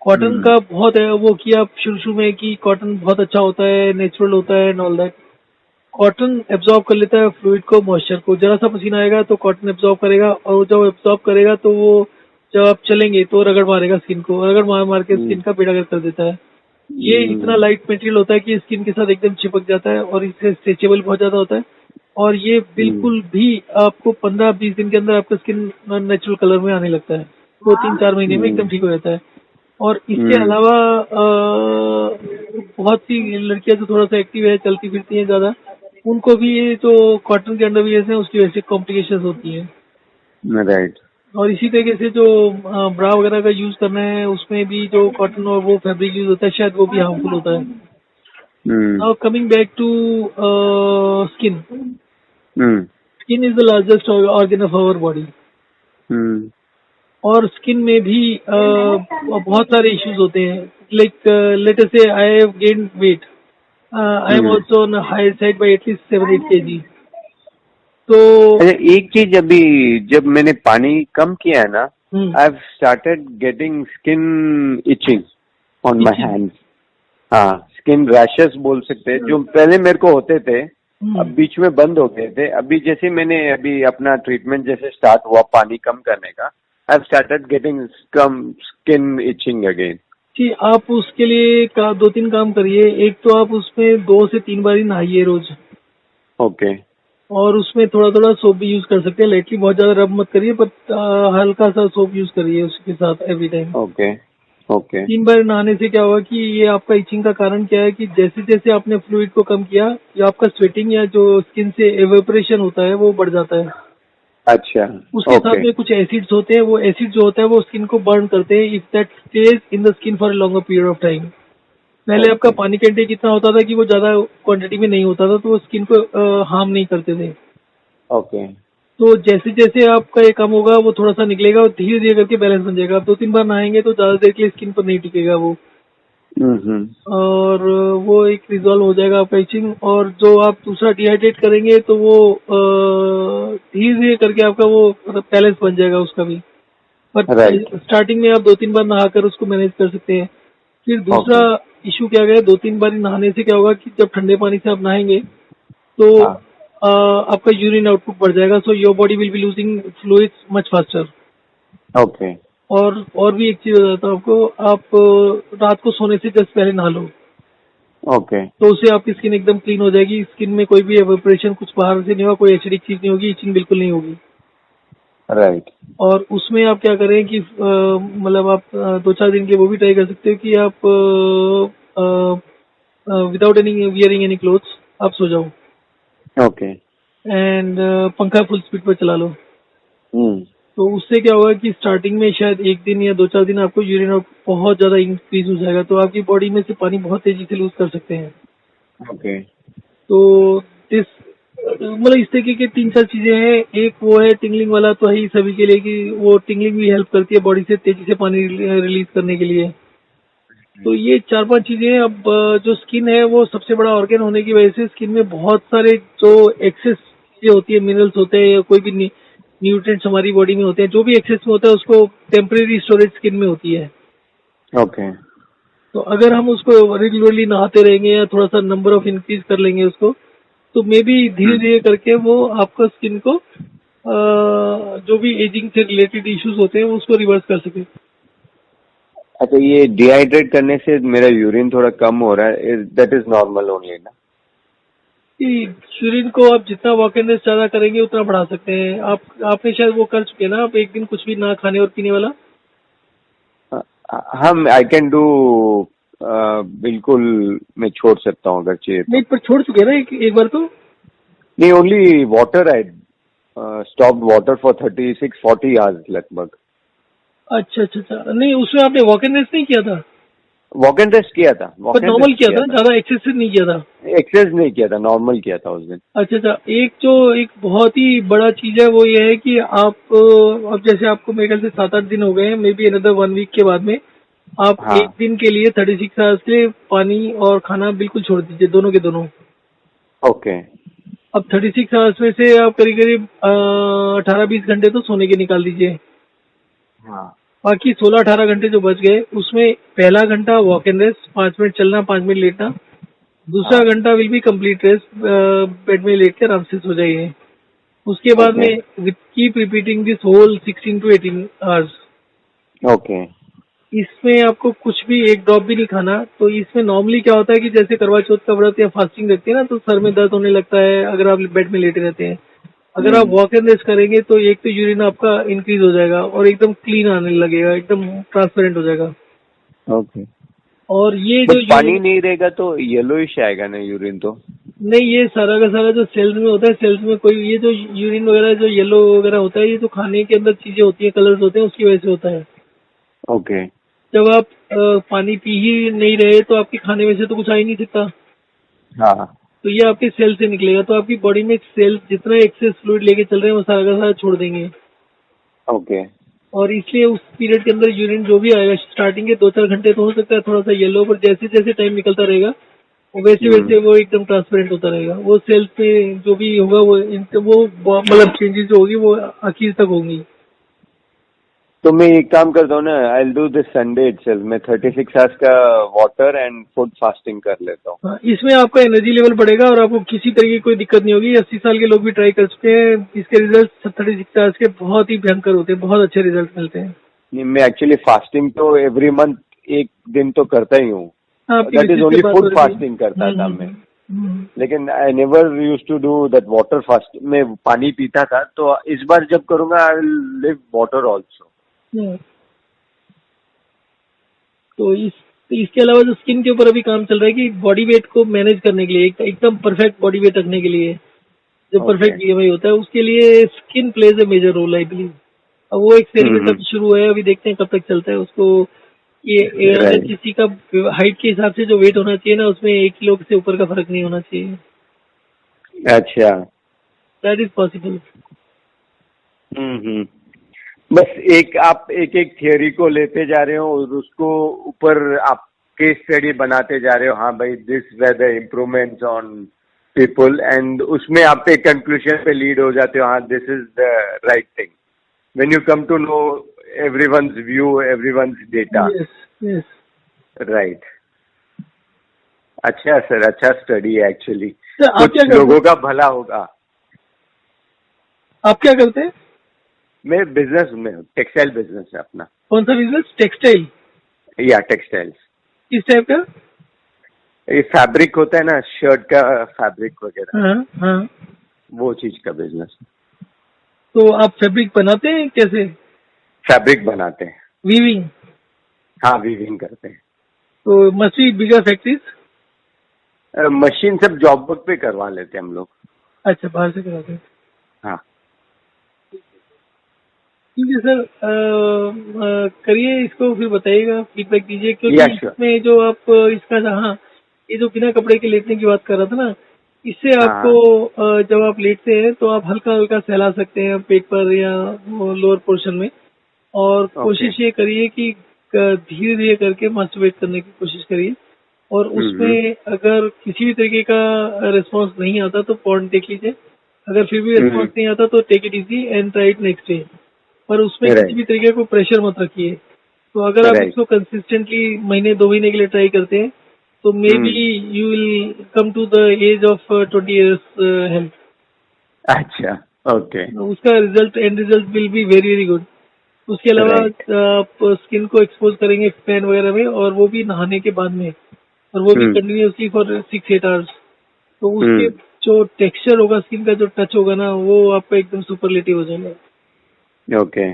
कॉटन का बहुत है वो कि आप शुरू में कि कॉटन बहुत अच्छा होता है, नेचुरल होता है and all that. Cotton absorb कर लेता है फ्लूइड को, मॉइस्चर को। जरा सा पसीना आएगा तो कॉटन एब्जॉर्ब करेगा, और जब एब्जॉर्ब करेगा तो वो जब आप चलेंगे तो रगड़ मारेगा स्किन को, रगड़ मार मार के स्किन का बेड़ा कर देता है। ये इतना लाइट मटेरियल होता है कि स्किन के साथ एकदम चिपक जाता है और इससे स्ट्रेचेबल बहुत ज्यादा होता है, और ये बिल्कुल भी आपको 15-20 दिन के अंदर आपका स्किन नेचुरल कलर में आने लगता है, 2-3-4 महीने में एकदम ठीक हो जाता है। और इसके अलावा बहुत सी लड़कियां जो थोड़ा सा एक्टिव है, चलती फिरती हैं ज्यादा, उनको भी ये जो कॉटन के अंडरवियर्स हैं उसकी वजह से कॉम्प्लिकेशंस होती हैं। राइट। और इसी तरीके से जो ब्रा वगैरह का यूज करना है उसमें भी जो कॉटन और वो फैब्रिक यूज होता है शायद वो भी हार्मफुल होता है। Now coming back to skin, skin is the largest organ of our body, और स्किन में भी बहुत सारे इश्यूज होते हैं। Like let us say I have gained weight, I am also on higher side by at least 7-8 kg। तो अच्छा, एक चीज अभी जब मैंने पानी कम किया है ना, I have started getting skin itching on my hands. हाँ, स्किन रैशेस बोल सकते हैं, जो पहले मेरे को होते थे अब बीच में बंद हो गए थे। अभी जैसे मैंने अभी अपना ट्रीटमेंट जैसे स्टार्ट हुआ पानी कम करने का, I have started getting skin itching again. जी, आप उसके लिए 2-3 काम करिए। एक तो आप उसमें 2 से 3 बार ही नहाइए रोज। ओके। और उसमें थोड़ा थोड़ा सोप भी यूज कर सकते हैं। लाइटली बहुत ज्यादा रब मत करिए, पर हल्का सा सोप यूज करिए उसके साथ एवरी टाइम। ओके। ओके। 3 बार नहाने से क्या होगा कि ये आपका इचिंग का कारण क्या है कि जैसे जैसे आपने फ्लूइड को कम किया, या आपका स्वेटिंग या जो स्किन से एवेपोरेशन होता है वो बढ़ जाता है। अच्छा। उसके साथ में कुछ एसिड्स होते हैं, वो एसिड जो होता है वो स्किन को बर्न करते हैं if that stage in the skin for a longer period of time. पहले आपका पानी का इंटेक इतना होता था कि वो ज्यादा क्वांटिटी में नहीं होता था, तो वो स्किन को हार्म नहीं करते थे। ओके। तो जैसे जैसे आपका ये कम होगा वो थोड़ा सा निकलेगा और धीरे धीरे करके बैलेंस बन जाएगा। आप 2-3 बार नहाएंगे तो ज्यादा देर के लिए स्किन पर नहीं टिकेगा वो, और वो एक रिजॉल्व हो जाएगा आपका इचिंग। और जो आप दूसरा डिहाइड्रेट करेंगे तो वो धीरे धीरे करके आपका वो बैलेंस बन जाएगा उसका भी। पर राइट। स्टार्टिंग में आप 2-3 बार नहाकर उसको मैनेज कर सकते हैं। फिर दूसरा इशू क्या गया, 2-3 बार नहाने से क्या होगा कि जब ठंडे पानी से आप नहाएंगे तो आपका यूरिन आउटपुट बढ़ जाएगा, so your body will be losing fluids much faster. Okay. और भी एक चीज बताता हूँ आपको, आप रात को सोने से जस्ट पहले नहा लो, ओके। तो उससे आपकी स्किन एकदम क्लीन हो जाएगी। स्किन में कोई भी एवेपोरेशन कुछ बाहर से नहीं होगा, कोई एसिडिक चीज नहीं होगी, इचिंग बिल्कुल नहीं होगी। राइट। और उसमें आप क्या करें कि मतलब आप 2-4 दिन के वो भी ट्राई कर सकते हो कि आप without any wearing any clothes आप सो जाओ, ओके। एंड पंखा फुल स्पीड पर चला लो। तो उससे क्या होगा कि स्टार्टिंग में शायद 1 दिन या 2-4 दिन आपको यूरिन आउट बहुत ज्यादा इंक्रीज हो जाएगा, तो आपकी बॉडी में से पानी बहुत तेजी से लूज कर सकते हैं। ओके। तो इस मतलब इस तरीके की 3-4 चीजें हैं। एक वो है टिंगलिंग वाला, तो है ही सभी के लिए कि वो टिंगलिंग भी हेल्प करती है बॉडी से तेजी से पानी रिलीज करने के लिए। तो ये 4-5 चीजें हैं। अब जो स्किन है वो सबसे बड़ा ऑर्गन होने की वजह से स्किन में बहुत सारे जो एक्सेस चीजें होती है, मिनरल्स होते हैं या कोई भी न्यूट्रिएंट्स हमारी बॉडी में होते हैं, जो भी एक्सेस में होता है उसको टेम्परेरी स्टोरेज स्किन में होती है। ओके। तो अगर हम उसको रेगुलरली नहाते रहेंगे या थोड़ा सा नंबर ऑफ इंक्रीज कर लेंगे उसको, तो मे बी धीरे धीरे करके वो आपका स्किन को जो भी एजिंग से रिलेटेड इश्यूज होते हैं वो उसको रिवर्स कर सके। अच्छा, ये डिहाइड्रेट करने से मेरा यूरिन थोड़ा कम हो रहा है, दैट इज नॉर्मल ओनली ना? यूरिन को आप जितना वॉक एंड रेस्ट ज्यादा करेंगे उतना बढ़ा सकते हैं। आपने शायद वो कर चुके हैं ना, आप एक दिन कुछ भी ना खाने और पीने वाला। हम आई कैन डू, बिल्कुल मैं छोड़ सकता हूँ अगर चाहिए तो। नहीं, पर छोड़ चुके हैं ना एक बार तो। नहीं, only water, I stopped water for 36-40 hours लगभग। अच्छा अच्छा अच्छा, नहीं उसमें आपने वॉक एंड रेस्ट नहीं किया था? वॉक एंड रेस्ट किया था, पर नॉर्मल किया था, ज्यादा एक्सेसिव नहीं किया था। एक्सरसाइज नहीं किया था, नॉर्मल किया था उस दिन। अच्छा अच्छा, एक बहुत ही बड़ा चीज है वो ये है कि आप अब जैसे आपको मेरे ख्याल से 7-8 दिन हो गए हैं, मे बी अनदर 1 वीक के बाद में आप हाँ। एक दिन के लिए 36 आवर्स के लिए पानी और खाना बिल्कुल छोड़ दीजिए, दोनों के दोनों। ओके। अब 36 आवर्स में से आप करीब करीब 18-20 घंटे तो सोने के निकाल दीजिए। हाँ। बाकी 16-18 घंटे जो बच गए उसमें पहला घंटा वॉक एंड रेस्ट, 5 मिनट चलना, 5 मिनट लेटना। दूसरा घंटा will be complete rest, bed में लेट कर आराम से सो जाइए। उसके बाद में keep repeating this whole 16 to 18 hours. Okay. इसमें आपको कुछ भी एक ड्रॉप भी नहीं खाना। तो इसमें नॉर्मली क्या होता है कि जैसे करवा चौथ का व्रत या फास्टिंग रखते हैं ना, तो सर में दर्द होने लगता है अगर आप बेड में लेटे रहते हैं। अगर आप वॉक एंड रेस्ट करेंगे तो एक तो यूरिन आपका इंक्रीज हो जाएगा और एकदम क्लीन आने लगेगा, एकदम ट्रांसपेरेंट हो जाएगा। ओके। और ये बट जो पानी नहीं रहेगा तो येलोइश आएगा ना यूरिन तो? नहीं, ये सारा का सारा जो सेल्स में होता है, सेल्स में कोई ये जो यूरिन वगैरह जो येलो वगैरह होता है, ये जो खाने के अंदर चीजें होती है, कलर्स होते हैं, उसकी वजह से होता है। ओके। जब आप पानी पी ही नहीं रहे तो आपके खाने में से तो कुछ आ ही नहीं सकता, हाँ। तो ये आपके सेल से निकलेगा, तो आपकी बॉडी में सेल जितना एक्सेस फ्लूइड लेके चल रहे हैं वो सारा का सारा छोड़ देंगे। ओके। और इसलिए उस पीरियड के अंदर यूरिन जो भी आएगा, स्टार्टिंग के 2-4 घंटे तो हो सकता है थोड़ा सा येलो, पर जैसे जैसे टाइम निकलता रहेगा वो वैसे वैसे वो एकदम ट्रांसपेरेंट होता रहेगा। वो सेल्स पे जो भी होगा वो मतलब चेंजेस जो होगी वो आखिर तक होंगी। तो मैं एक काम करता हूँ ना, I will do this Sunday itself, मैं 36 आवर्स का वाटर एंड फूड फास्टिंग कर लेता हूँ। हाँ, इसमें आपका एनर्जी लेवल बढ़ेगा और आपको किसी तरीके की कोई दिक्कत नहीं होगी। 80 साल के लोग भी ट्राई कर चुके हैं, इसके रिजल्ट 36 आवर्स के बहुत ही भयंकर होते हैं, बहुत अच्छे रिजल्ट मिलते हैं। नहीं, मैं एक्चुअली फास्टिंग तो एवरी मंथ एक दिन तो करता ही हूँ। आपकी दैट इज मिसेज से ओनली बात हो फूड रही थी। फास्टिंग करता था मैं, हम्म। लेकिन I never use to do that water fast. मैं पानी पीता था, तो इस बार जब करूंगा I will leave water also. हम्म। तो इसके अलावा जो स्किन के ऊपर अभी काम चल रहा है कि बॉडी वेट को मैनेज करने के लिए, एकदम परफेक्ट बॉडी वेट रखने के लिए, जो परफेक्ट ओके। बीएमआई होता है, उसके लिए skin plays a major role I believe. अब वो एक्सपेरिमेंट अभी शुरू है, अभी देखते हैं कब तक चलता है उसको। ये अगर राइट। किसी का हाइट के हिसाब से जो वेट होना चाहिए ना, उसमें 1 किलो से ऊपर का फर्क नहीं होना चाहिए। अच्छा। That is possible. हम्म। बस आप एक एक थियोरी को लेते जा रहे हो और उसको ऊपर आप केस स्टडी बनाते जा रहे हो। हाँ भाई, this way the improvements on people, and उसमें आप एक कंक्लूजन पे लीड हो जाते हो। हाँ, this is the right thing when you come to know everyone's view, everyone's data. Yes, yes. Right. अच्छा सर, अच्छा स्टडी है एक्चुअली। सर, आप क्या कुछ करते लोगों हैं? का भला होगा। आप क्या करते हैं? मैं बिजनेस में हूँ, टेक्सटाइल बिजनेस है अपना। कौन सा बिजनेस? टेक्सटाइल? या टेक्सटाइल्स, किस टाइप का? ये फैब्रिक होता है ना, शर्ट का फैब्रिक वगैरह, हाँ, हाँ। वो चीज का बिजनेस। तो आप फैब्रिक बनाते हैं कैसे? फैब्रिक बनाते हैं। वीविंग? हाँ, वीविंग करते हैं। तो must be bigger factories? Machine सब जॉब वर्क पे करवा लेते हैं हम लोग। अच्छा, बाहर से कराते हैं। हाँ। ठीक है सर, करिए इसको, फिर बताइएगा, फीडबैक दीजिए, क्योंकि या श्योर। इसमें जो आप इसका हाँ, ये जो बिना कपड़े के लेटने की बात कर रहा था ना, इससे आपको हाँ। जब आप लेटते हैं तो आप हल्का हल्का सहला सकते हैं पेट पर या लोअर पोर्शन में। और ओके। कोशिश ये करिए कि धीरे धीरे करके मास्टरबेट करने की कोशिश करिए। और उसमें अगर किसी भी तरीके का रिस्पॉन्स नहीं आता तो पॉर्न देख लीजिए। अगर फिर भी रिस्पॉन्स नहीं आता तो take it easy and try it next day. पर उसमें किसी भी राइट। तरीके को प्रेशर मत रखिए। तो अगर आप राइट। इसको कंसिस्टेंटली महीने 2 महीने के लिए ट्राई करते हैं तो maybe you will come to the age of 20 years health. अच्छा। ओके। उसका result, and result will be very very good. उसके अलावा राइट। आप स्किन को एक्सपोज करेंगे फैन वगैरह में, और वो भी नहाने के बाद में, और वो भी कंटिन्यूअसली फॉर 6-8 आवर्स। तो उसके जो टेक्सचर होगा, स्किन का जो टच होगा ना, वो आपका एकदम सुपरलेटिव हो जाएगा। ओके।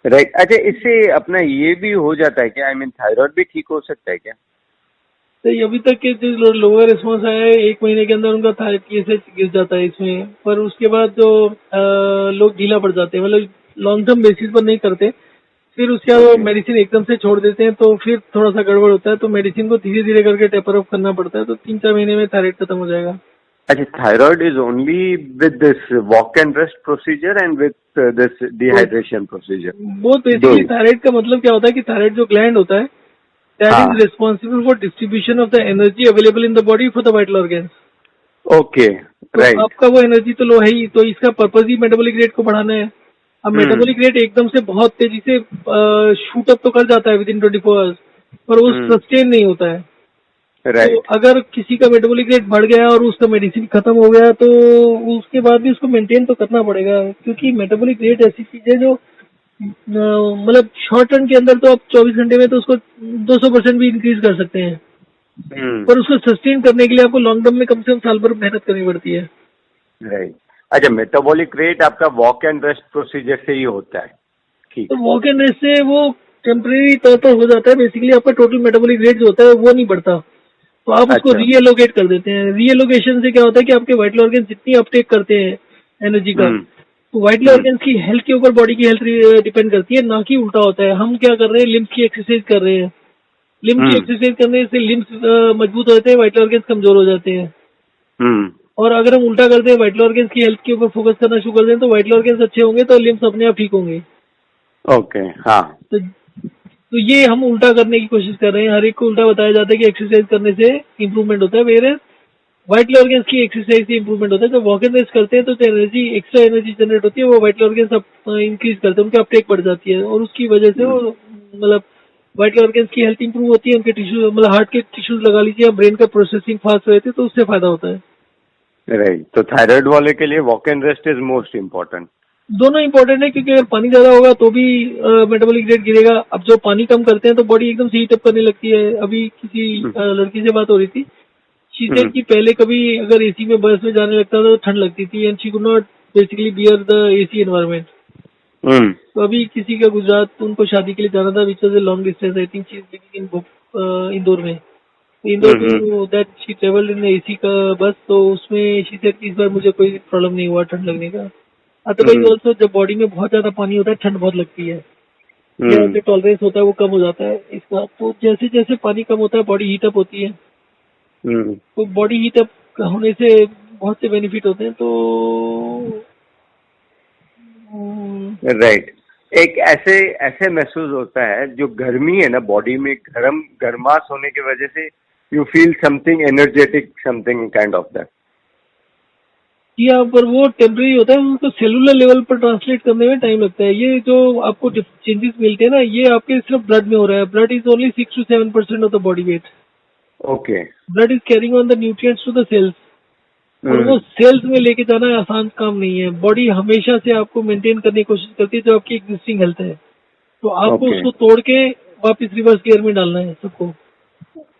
राइट। अच्छा, इससे अपना ये भी हो जाता है क्या? आई मीन थायराइड भी ठीक हो सकता है क्या? तो ये अभी तक के जो लोगों का रिस्पॉन्स आया है, 1 महीने के अंदर उनका थायराइड केसेस गिर जाता है इसमें। पर उसके बाद जो लोग ढीला पड़ जाते हैं, मतलब लॉन्ग टर्म बेसिस पर नहीं करते, फिर उसके बाद वो ओके। मेडिसिन एकदम से छोड़ देते हैं, तो फिर थोड़ा सा गड़बड़ होता है। तो मेडिसिन को धीरे धीरे करके टेपर ऑफ करना पड़ता है, तो 3-4 महीने में थायराइड खत्म हो जाएगा। अच्छा, thyroid is only with this walk and rest procedure and with this dehydration procedure? वो बेसिकली थायराइड का मतलब क्या होता है कि थायराइड जो ग्लैंड होता है, दैट हाँ। Is responsible for distribution of the energy available in the body for the vital organs. Okay. तो राइट। आपका वो एनर्जी तो लो है ही, तो इसका पर्पज ही मेटाबॉलिक रेट को बढ़ाना है। अब मेटाबॉलिक रेट एकदम से बहुत तेजी से शूट अप तो कर जाता है विद इन 24 आवर्स, पर वो सस्टेन नहीं होता है। तो राइट। अगर किसी का मेटाबॉलिक रेट बढ़ गया और उसका मेडिसिन खत्म हो गया, तो उसके बाद भी उसको मेंटेन तो करना पड़ेगा, क्योंकि मेटाबॉलिक रेट ऐसी चीज है जो मतलब शॉर्ट रन के अंदर तो आप 24 घंटे में तो उसको 200% भी इंक्रीज कर सकते हैं, पर उसको सस्टेन करने के लिए आपको लॉन्ग टर्म में कम से कम साल भर मेहनत करनी पड़ती है। राइट। अच्छा, मेटाबॉलिक रेट आपका वॉक एंड रेस्ट प्रोसीजर से ही होता है? ठीक। तो वॉक एंड रेस्ट से वो टेम्परेरी तौर पर हो जाता है। बेसिकली आपका टोटल मेटाबॉलिक रेट जो होता है वो नहीं बढ़ता, तो आप उसको अच्छा। रीएलोकेट कर देते हैं। रीएलोकेशन से क्या होता है कि आपके वाइटल ऑर्गन जितनी अपटेक करते हैं एनर्जी का, तो वाइटल ऑर्गन की हेल्थ के ऊपर बॉडी की हेल्थ डिपेंड करती है, ना कि उल्टा होता है। हम क्या कर रहे हैं, लिम्स की एक्सरसाइज कर रहे हैं, लिम्स की एक्सरसाइज करने से लिम्स मजबूत होते हैं, वाइटल ऑर्गन कमजोर हो जाते हैं। और अगर हम उल्टा करते हैं, वाइटल ऑर्गन की हेल्थ के ऊपर फोकस करना शुरू कर दें, तो वाइटल ऑर्गन अच्छे होंगे तो लिम्स अपने आप ठीक होंगे। ओके, हाँ। तो ये हम उल्टा करने की कोशिश कर रहे हैं। हर एक को उल्टा बताया जाता है कि एक्सरसाइज करने से इंप्रूवमेंट होता है, वेयर वाइटल ऑर्गन्स की एक्सरसाइज से इंप्रूवमेंट होता है। जब वॉक एंड रेस्ट करते हैं तो एनर्जी, एक्स्ट्रा एनर्जी जनरेट होती है, वो वाइटल ऑर्गन्स इंक्रीज करते हैं, उनकी अपटेक बढ़ जाती है, और उसकी वजह से वो मतलब वाइटल ऑर्गन्स की हेल्थ इंप्रूव होती है, उनके टिश्यू मतलब हार्ट के टिश्यूज लगा लीजिए, ब्रेन का प्रोसेसिंग फास्ट रहती है, तो उससे फायदा होता है। राइट, तो थायराइड वाले के लिए walk and rest is most important. दोनों इंपॉर्टेंट है, क्योंकि अगर पानी ज्यादा होगा तो भी मेटाबॉलिक रेट गिरेगा। अब जो पानी कम करते हैं तो बॉडी एकदम से हीट अप करने लगती है। अभी किसी लड़की से बात हो रही थी, शी सेड कि पहले कभी अगर एसी में बस में जाने लगता था तो ठंड लगती थी, and she could not basically bear the AC environment. तो अभी किसी का गुजरात उनको शादी के लिए जाना था, which was a long distance, I think she is living in Indore में। Indore to that she travelled in AC का बस, तो उसमें शी सेड कि इस बार मुझे कोई प्रॉब्लम नहीं हुआ ठंड लगने का। अदरवाइज ऑल्सो जब बॉडी में बहुत ज्यादा पानी होता है ठंड बहुत लगती है, या जो टॉलरेंस होता है वो कम हो जाता है इसका। तो जैसे जैसे पानी कम होता है बॉडी हीटअप होती है, तो बॉडी हीटअप होने से बहुत से बेनिफिट होते हैं। तो राइट, एक ऐसे ऐसे महसूस होता है जो गर्मी है ना बॉडी में, गर्माश होने की वजह से you feel something energetic, something kind of that. यहाँ पर वो टेम्परेरी होता है, उनको सेलुलर लेवल पर ट्रांसलेट करने में टाइम लगता है। ये जो आपको चेंजेस मिलते हैं ना, ये आपके सिर्फ ब्लड में हो रहा है। Blood is only 6 to 7% of the body weight. Okay. Blood is carrying on the nutrients to the cells, और वो सेल्स में लेके जाना आसान काम नहीं है। बॉडी हमेशा से आपको मेंटेन करने की कोशिश करती है जो आपकी एग्जिस्टिंग हेल्थ है, तो आपको उसको तोड़ के वापस रिवर्स गियर में डालना है सबको।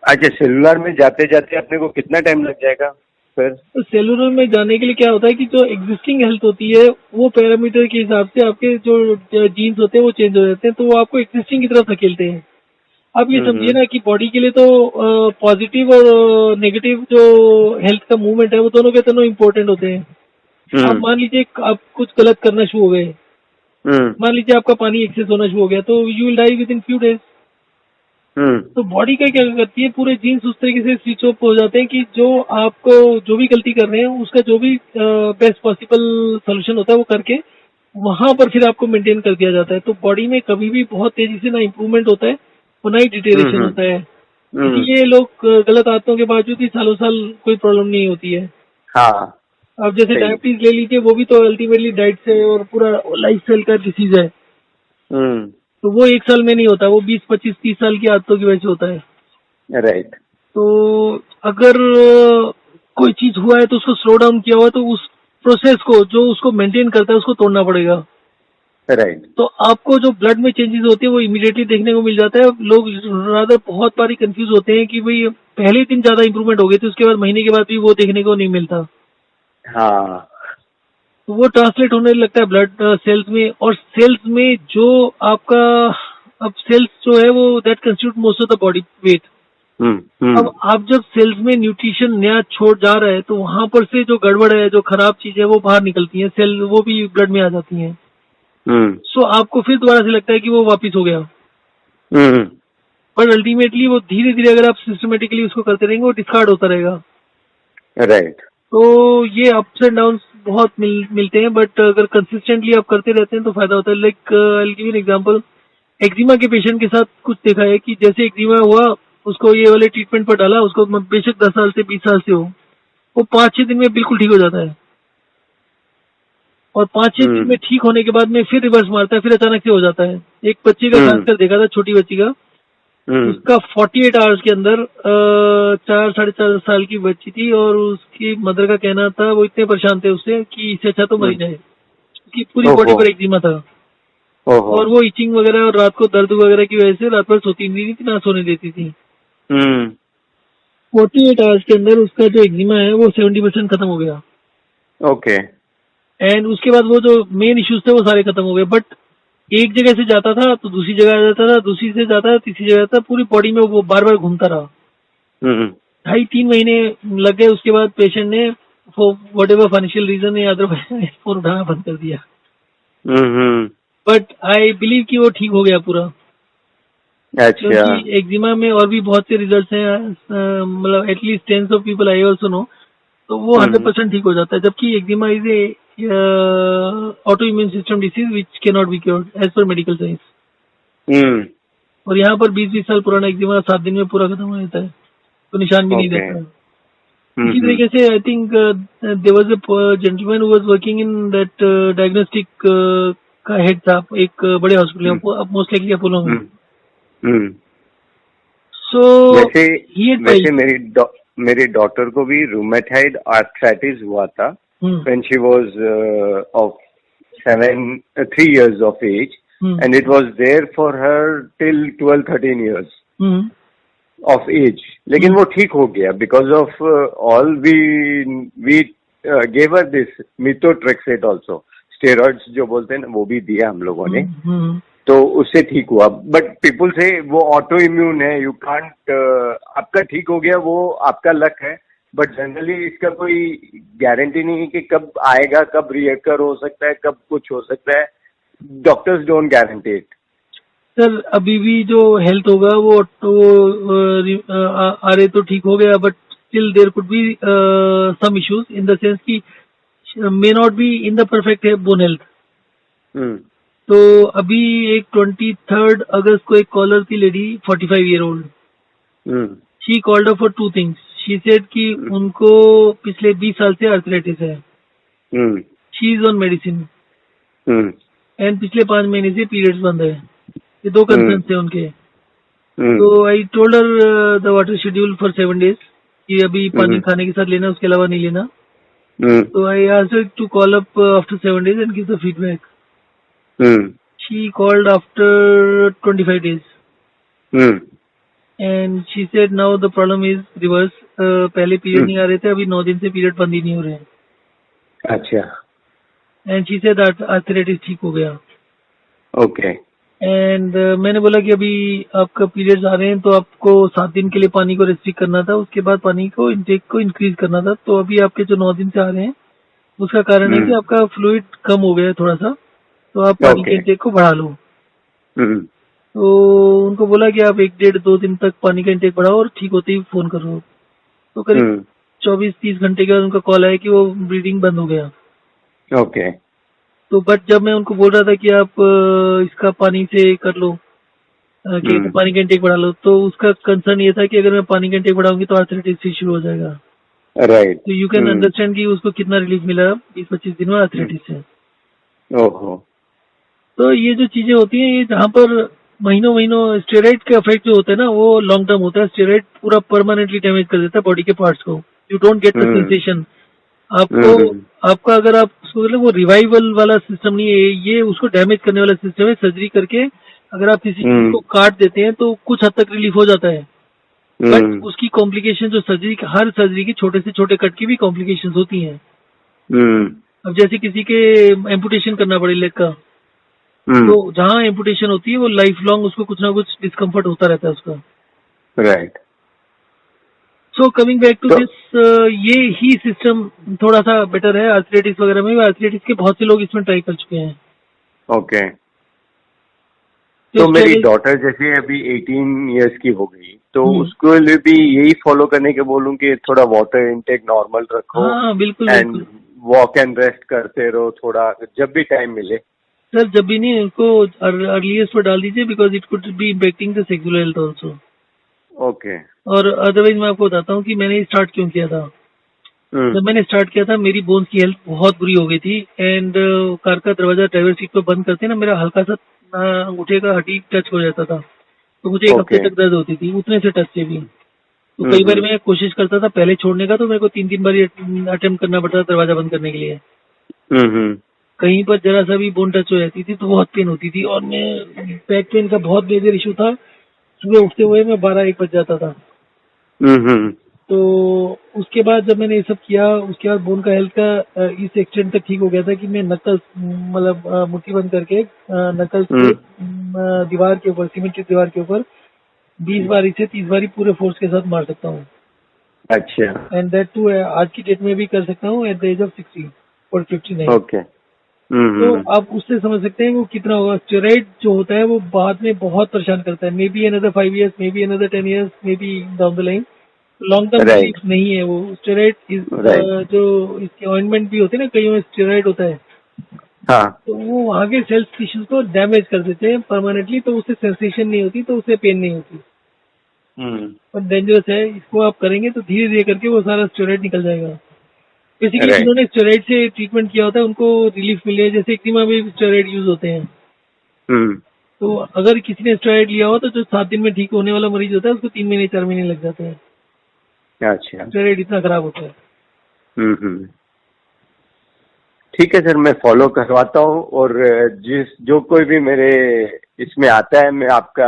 अच्छा, सेलुलर में जाते जाते अपने को कितना टाइम लग जाएगा फिर? तो सेलुलर में जाने के लिए क्या होता है कि जो एग्जिस्टिंग हेल्थ होती है वो पैरामीटर के हिसाब से आपके जो जीन्स होते हैं वो चेंज हो जाते हैं, तो वो आपको एग्जिस्टिंग की तरफ धकेलते हैं। आप ये समझिए ना कि बॉडी के लिए तो पॉजिटिव और नेगेटिव जो हेल्थ का मूवमेंट है वो दोनों के दोनों इम्पोर्टेंट होते हैं। आप मान लीजिए आप कुछ गलत करना शुरू हो गए, मान लीजिए आपका पानी एक्सेस होना शुरू हो गया, तो you will die within few days. तो बॉडी का क्या करती है, पूरे जीन्स उस तरीके से स्विच ऑफ हो जाते हैं कि जो आपको जो भी गलती कर रहे हैं उसका जो भी बेस्ट पॉसिबल सोल्यूशन होता है वो करके वहां पर फिर आपको मेंटेन कर दिया जाता है। तो बॉडी में कभी भी बहुत तेजी से ना इम्प्रूवमेंट होता है और ना ही डिटेरेशन होता है। इसलिए लोग गलत आदतों के बावजूद ही सालों साल कोई प्रॉब्लम नहीं होती है। हाँ, अब जैसे डायबिटीज ले लीजिए, वो भी तो अल्टीमेटली डाइट से और पूरा लाइफ स्टाइल का डिसीज है। तो वो एक साल में नहीं होता, वो 20, 25, 30 साल की आदतों की वजह से होता है। राइट। तो अगर कोई चीज हुआ है तो उसको स्लो डाउन किया हुआ है, तो उस प्रोसेस को जो उसको मेंटेन करता है उसको तोड़ना पड़ेगा। राइट। तो आपको जो ब्लड में चेंजेस होती है वो इमीडिएटली देखने को मिल जाता है। लोग रादर बहुत बारी कंफ्यूज होते हैं कि भाई पहले दिन ज्यादा इंप्रूवमेंट हो गई थी, उसके बाद महीने के बाद भी वो देखने को नहीं मिलता। हाँ, तो वो ट्रांसलेट होने लगता है ब्लड सेल्स में, और सेल्स में जो आपका अब सेल्स जो है वो that constitute most of the body wait. अब आप जब सेल्स में न्यूट्रिशन नया छोड़ जा रहा है तो वहां पर से जो गड़बड़ है, जो खराब चीज है वो बाहर निकलती है, सेल वो भी ब्लड में आ जाती हैं। सो आपको फिर दोबारा से लगता है कि वो वापिस हो गया, पर अल्टीमेटली वो धीरे धीरे अगर आप सिस्टमेटिकली उसको करते रहेंगे वो डिस्कार्ड होता रहेगा। राइट। तो ये अप्स एंड डाउन बहुत मिलते हैं, बट अगर कंसिस्टेंटली आप करते रहते हैं तो फायदा होता है। Like I will give an example, eczema के पेशेंट के साथ कुछ देखा है कि जैसे एक्जिमा हुआ उसको ये वाले ट्रीटमेंट पर डाला, उसको बेशक 10 साल से 20 साल से हो, वो 5-6 दिन में बिल्कुल ठीक हो जाता है, और 5-6 दिन में ठीक होने के बाद में फिर रिवर्स मारता है, फिर अचानक से हो जाता है। एक बच्चे का खासकर देखा था, छोटी बच्ची का, उसका 48 आवर्स के अंदर 4-4.5 साल की बच्ची थी, और उसकी मदर का कहना था वो इतने परेशान थे उससे कि इससे अच्छा तो मरी जाए, उसकी पूरी बॉडी पर एक्जिमा था, और वो इचिंग वगैरह और रात को दर्द वगैरह की वजह से रात भर सोती नहीं थी, ना सोने देती थी। 48 आवर्स के अंदर उसका जो एक्जिमा है वो 70% खत्म हो गया। ओके। एंड उसके बाद वो जो मेन इश्यूज थे वो सारे खत्म हो गए। बट एक जगह से जाता था तो दूसरी जगह आ जाता था, दूसरी से जाता था तीसरी जगह जाता था, पूरी बॉडी में वो बार बार घूमता रहा। 2.5-3 महीने लग गए। उसके बाद पेशेंट ने for whatever financial reason या अदरवाइज फोन उठाना बंद कर दिया। हम्म। बट आई बिलीव कि वो ठीक हो गया पूरा, अच्छा। क्योंकि एक्जिमा में और भी बहुत से रिजल्ट हैं, मतलब at least 10 of people I also know, तो वो 100% ठीक हो जाता है। जबकि eczema is a auto immune system disease which can not be cured as per medical science. हम्म। और यहाँ पर 20-20 साल पुराना एक्जिमा 7 दिन में पूरा खत्म हो जाता है, तो निशान भी नहीं ओके। रहता। इसी तरीके से I think there was a gentleman who was working in that diagnostic का हेड था एक बड़े हॉस्पिटल में, मोस्ट लाइकली अपोलो में। हम्म। सो वैसे ही हैड वैसे मेरी डॉटर को भी रूमेटाइड आर्थराइटिस हुआ था when she was of 3 years of age, and it was there for her till 12-13 years of age. लेकिन वो ठीक हो गया because of all we gave her this methotrexate also, steroids जो बोलते हैं ना, वो भी दिया हम लोगों ने, तो उससे ठीक हुआ। बट पीपल से वो ऑटो इम्यून है, यू कांट, आपका ठीक हो गया वो आपका लक है, बट जनरली इसका कोई गारंटी नहीं है कि कब आएगा, कब रिएकर हो सकता है, कब कुछ हो सकता है। Doctors don't guarantee it. Sir अभी भी जो हेल्थ होगा वो आ रहे तो ठीक हो गया, but still there could be some issues in the sense कि may not be in the perfect bone health. तो अभी एक 23 अगस्त को एक कॉलर थी, lady 45 year old. She called up for 2 things. She said कि उनको पिछले 20 साल से आर्थराइटिस है, she is on medicine, and पिछले 5 महीने से पीरियड्स बंद है। ये 2 कंसर्न थे उनके। तो I told her the water schedule for 7 days कि अभी पानी खाने के साथ लेना, उसके अलावा नहीं लेना। तो I asked her to call up after 7 days and give the feedback. She called after 25 days. And she said now the problem is reverse. पहले पीरियड नहीं आ रहे थे, अभी 9 दिन से पीरियड बंद ही नहीं हो रहे हैं। अच्छा। And she said that arthritis ठीक हो गया। ओके। एंड मैंने बोला कि अभी आपका पीरियड्स आ रहे हैं तो आपको 7 दिन के लिए पानी को रेस्ट्रिक्ट करना था, उसके बाद पानी को इंटेक को इंक्रीज करना था। तो अभी आपके जो 9 दिन से आ रहे हैं उसका कारण है कि आपका फ्लूइड कम हो गया है थोड़ा सा, तो आप पानी के इंटेक को बढ़ा लो। तो उनको बोला कि आप 1-1.5-2 दिन तक पानी का इंटेक बढ़ाओ और ठीक होते ही फोन करो। तो करीब 24-30 घंटे के बाद उनका कॉल आया कि वो ब्लीडिंग बंद हो गया। ओके। तो बट जब मैं उनको बोल रहा था कि आप इसका पानी से कर लो, कि पानी का इंटेक बढ़ा लो, तो उसका कंसर्न ये था कि अगर मैं पानी का इंटेक बढ़ाऊंगी तो आर्थराइटिस से शुरू हो जाएगा। राइट। तो यू कैन अंडरस्टैंड कि उसको कितना रिलीफ मिला 20-25 दिन में आर्थराइटिस से। ओहो। तो ये जो चीजें होती हैं, ये जहाँ पर महीनों स्टेरॉइड का इफेक्ट जो होता है ना, वो लॉन्ग टर्म होता है। स्टेरॉइड पूरा परमानेंटली डैमेज कर देता है बॉडी के पार्ट्स को। You don't get the sensation. आपको आपका अगर आप उसको मतलब वो रिवाइवल वाला सिस्टम नहीं है, ये उसको डैमेज करने वाला सिस्टम है। सर्जरी करके अगर आप किसी चीज को काट देते हैं तो कुछ हद तक रिलीफ हो जाता है, बट उसकी कॉम्प्लिकेशन जो सर्जरी, हर सर्जरी की छोटे से छोटे कट की भी कॉम्प्लिकेशन होती हैं। अब जैसे किसी के एम्पुटेशन करना पड़े लेग का, तो जहाँ एम्पुटेशन होती है वो लाइफ लॉन्ग उसको कुछ ना कुछ डिस्कम्फर्ट होता रहता है उसका। Right. So coming back to this, ये ही सिस्टम थोड़ा सा बेटर है आर्थराइटिस वगैरह में। आर्थराइटिस के बहुत से लोग इसमें ट्राई कर चुके हैं। ओके। तो मेरी डॉटर जैसे अभी 18 इयर्स की हो गई, तो उसको लिए भी यही फॉलो करने के बोलूं कि थोड़ा वाटर इनटेक नॉर्मल रखो। हाँ बिल्कुल। एंड वॉक एंड रेस्ट करते रहो थोड़ा, जब भी टाइम मिले। सर जब भी नहीं, उनको अर्लीस्ट पर डाल दीजिए, because it could be impacting the sexual health also. Okay. और अदरवाइज मैं आपको बताता हूँ कि मैंने स्टार्ट क्यों किया था। जब मैंने स्टार्ट किया था मेरी बोन्स की हेल्थ बहुत बुरी हो गई थी, एंड कार का दरवाजा ड्राइवर सीट पे बंद करते ना, मेरा हल्का सा अंगूठे का हड्डी टच हो जाता था, तो मुझे 1 हफ्ते तक दर्द होती थी, उतने से टच से भी। तो कई बार मैं कोशिश करता था पहले छोड़ने का, तो मेरे को 3-3 बार अटेम्प्ट करना पड़ता था दरवाजा बंद करने के लिए। कहीं पर जरा सा भी बोन टच हो जाती थी तो बहुत पेन होती थी, और मैं बैक पेन का बहुत मेजर इशू था। सुबह उठते हुए मैं 12-1 बज जाता था। तो उसके बाद जब मैंने ये सब किया, उसके बाद बोन का हेल्थ का इस एक्सटेंट तक ठीक हो गया था कि मैं नकल मतलब मुट्ठी बंद करके नकल से दीवार के ऊपर, सीमेंटेड दीवार के ऊपर 20 बारी से 30 बारी पूरे फोर्स के साथ मार सकता हूँ। अच्छा, एंड दैट टू आज की डेट में भी कर सकता हूँ एट द एज ऑफ 60 और 59। ओके। तो आप उससे समझ सकते हैं वो कितना होगा। स्टेरॉइड जो होता है वो बाद में बहुत परेशान करता है, may be another 5 years, may be another 10 years, may be down the line. Long term right, relief नहीं है वो स्टेरॉइड राइट, जो इसके ऑइंटमेंट भी होते हैं ना, कईयों में स्टेरॉइड होता है, हाँ, तो वो वहाँ के सेल्स टिश्यूज को डैमेज कर देते हैं परमानेंटली, तो उससे सेंसेशन नहीं होती, तो उससे पेन नहीं होती। पर डेंजरस है, इसको आप करेंगे तो धीरे धीरे करके वो सारा स्टेरॉइड निकल जाएगा। बेसिकली राइट, जिन्होंने स्टेरॉइड से ट्रीटमेंट किया होता है उनको रिलीफ मिले है, जैसे एक्जिमा में स्टेरॉइड यूज होते हैं। तो अगर किसी ने स्टेरॉइड लिया हो तो जो 7 दिन में ठीक होने वाला मरीज होता है उसको 3 महीने 4 महीने लग जाते हैं। अच्छा, स्टेरॉइड इतना खराब होता है। हम्म। ठीक है सर, मैं फॉलो करवाता हूँ, और जो कोई भी मेरे इसमें आता है मैं आपका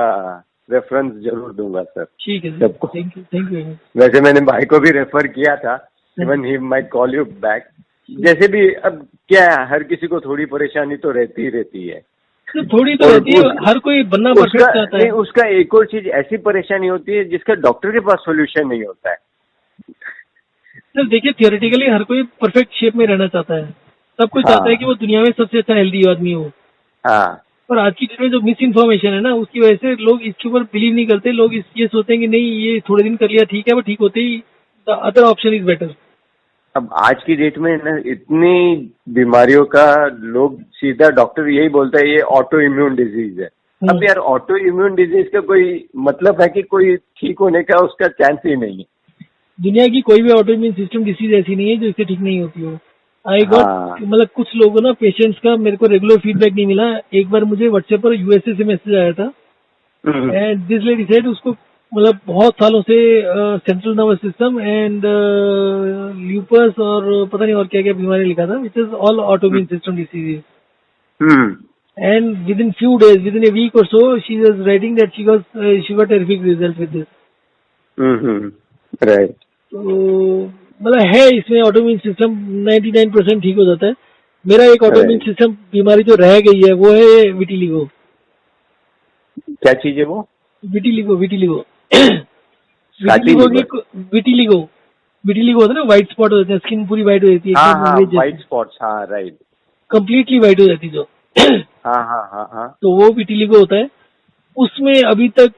रेफरेंस जरूर दूंगा सर ठीक है, सबको। Thank you, thank you. वैसे मैंने भाई को भी रेफर किया था, even he might call you back. जैसे भी, अब क्या है, हर किसी को थोड़ी परेशानी तो रहती ही रहती है। तो थोड़ी तो और रहती है, हर कोई बनना उसका परफेक्ट चाहता नहीं, है। उसका एक और चीज ऐसी परेशानी होती है जिसका डॉक्टर के पास सॉल्यूशन नहीं होता है। सर देखिए, थियोरेटिकली हर कोई परफेक्ट शेप में रहना चाहता है, सब कोई चाहता है कि हाँ, वो दुनिया में सबसे अच्छा हेल्दी आदमी हो। हाँ, पर आज की डेट में जो मिस इन्फॉर्मेशन है ना, उसकी वजह से लोग इसके ऊपर बिलीव नहीं करते। लोग ये सोचते हैं कि नहीं, ये थोड़े दिन कर लिया ठीक है, वो ठीक होते ही the other option is better. अब आज की डेट में ना इतनी बीमारियों का, लोग सीधा डॉक्टर यही बोलता है ये ऑटो इम्यून डिजीज है। अब यार ऑटो इम्यून डिजीज का कोई मतलब है कि कोई ठीक होने का उसका चांस ही नहीं है। दुनिया की कोई भी ऑटो इम्यून सिस्टम डिसीज ऐसी नहीं है जो इससे ठीक नहीं होती हो। आई गॉट, हाँ, मतलब कुछ लोगों ना पेशेंट्स का मेरे को रेगुलर फीडबैक नहीं मिला। एक बार मुझे व्हाट्सएप पर यूएसए से मैसेज आया था, एंड दिस लेडी सेड उसको मतलब बहुत सालों से central nervous system and lupus और पता नहीं और क्या क्या बीमारी लिखा था, which is all autoimmune system disease. And within few days, within a week or so, she was writing that she got terrific result with this. Right, तो मतलब है इसमें ऑटोइम्यून सिस्टम 99% ठीक हो जाता है। मेरा एक ऑटोइम्यून राइट। सिस्टम बीमारी जो रह गई है वो है विटिलिगो। क्या चीज है वो? Vitiligo, vitiligo. Fatty vitiligo liver? की विटिलिगो, विटिलिगो होता है ना, व्हाइट स्पॉट हो जाते हैं, स्किन पूरी व्हाइट हो जाती है हाँ, एकदम हाँ, अंग्रेज वाइट जैसी, स्पॉट्स, हाँ, राइट। कंप्लीटली व्हाइट हो जाती है जो। हाँ, हाँ, हाँ, हाँ, तो वो विटिलिगो होता है। उसमें अभी तक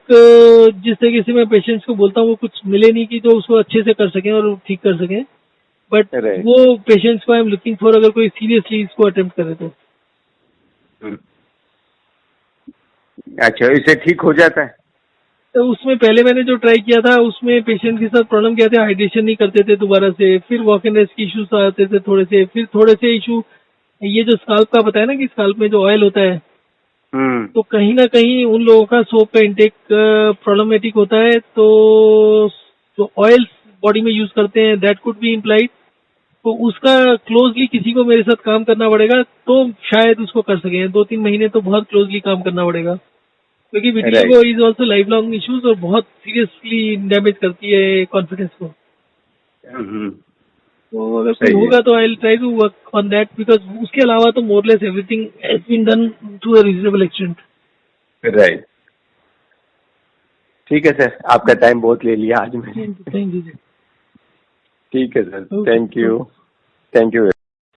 जिस तरीके से मैं पेशेंट्स को बोलता हूँ वो कुछ मिले नहीं कि जो उसको अच्छे से कर सकें और ठीक कर सकें। But right. वो पेशेंट्स को आई एम लुकिंग फॉर, अगर कोई सीरियसली इसको अटेम्प्ट करे तो। अच्छा, इससे ठीक हो जाता है? तो उसमें पहले मैंने जो ट्राई किया था उसमें पेशेंट के साथ प्रॉब्लम क्या थे, हाइड्रेशन नहीं करते थे दोबारा से, फिर वॉक एंड रेस्ट के इश्यूज आते थे थोड़े से, फिर थोड़े से इशू ये जो स्काल्प का बताया ना कि स्काल्प में जो ऑयल होता है, तो कहीं ना कहीं उन लोगों का सोप का इंटेक प्रॉब्लमेटिक होता है, तो जो ऑयल्स बॉडी में यूज करते हैं दैट कुड बी इम्प्लाइड। तो उसका क्लोजली किसी को मेरे साथ काम करना पड़ेगा तो शायद उसको कर सके। 2-3 महीने तो बहुत क्लोजली काम करना पड़ेगा, क्योंकि right. Vitiligo is also life long issues और बहुत सीरियसली डैमेज करती है कॉन्फिडेंस को। तो अगर कोई सही है। होगा तो I will try to work on that, because उसके अलावा तो more or less everything has been done to a reasonable extent. Right. ठीक है सर, आपका टाइम बहुत ले लिया आज मैंने। Thank you. ठीक है sir, okay. Thank you, thank you.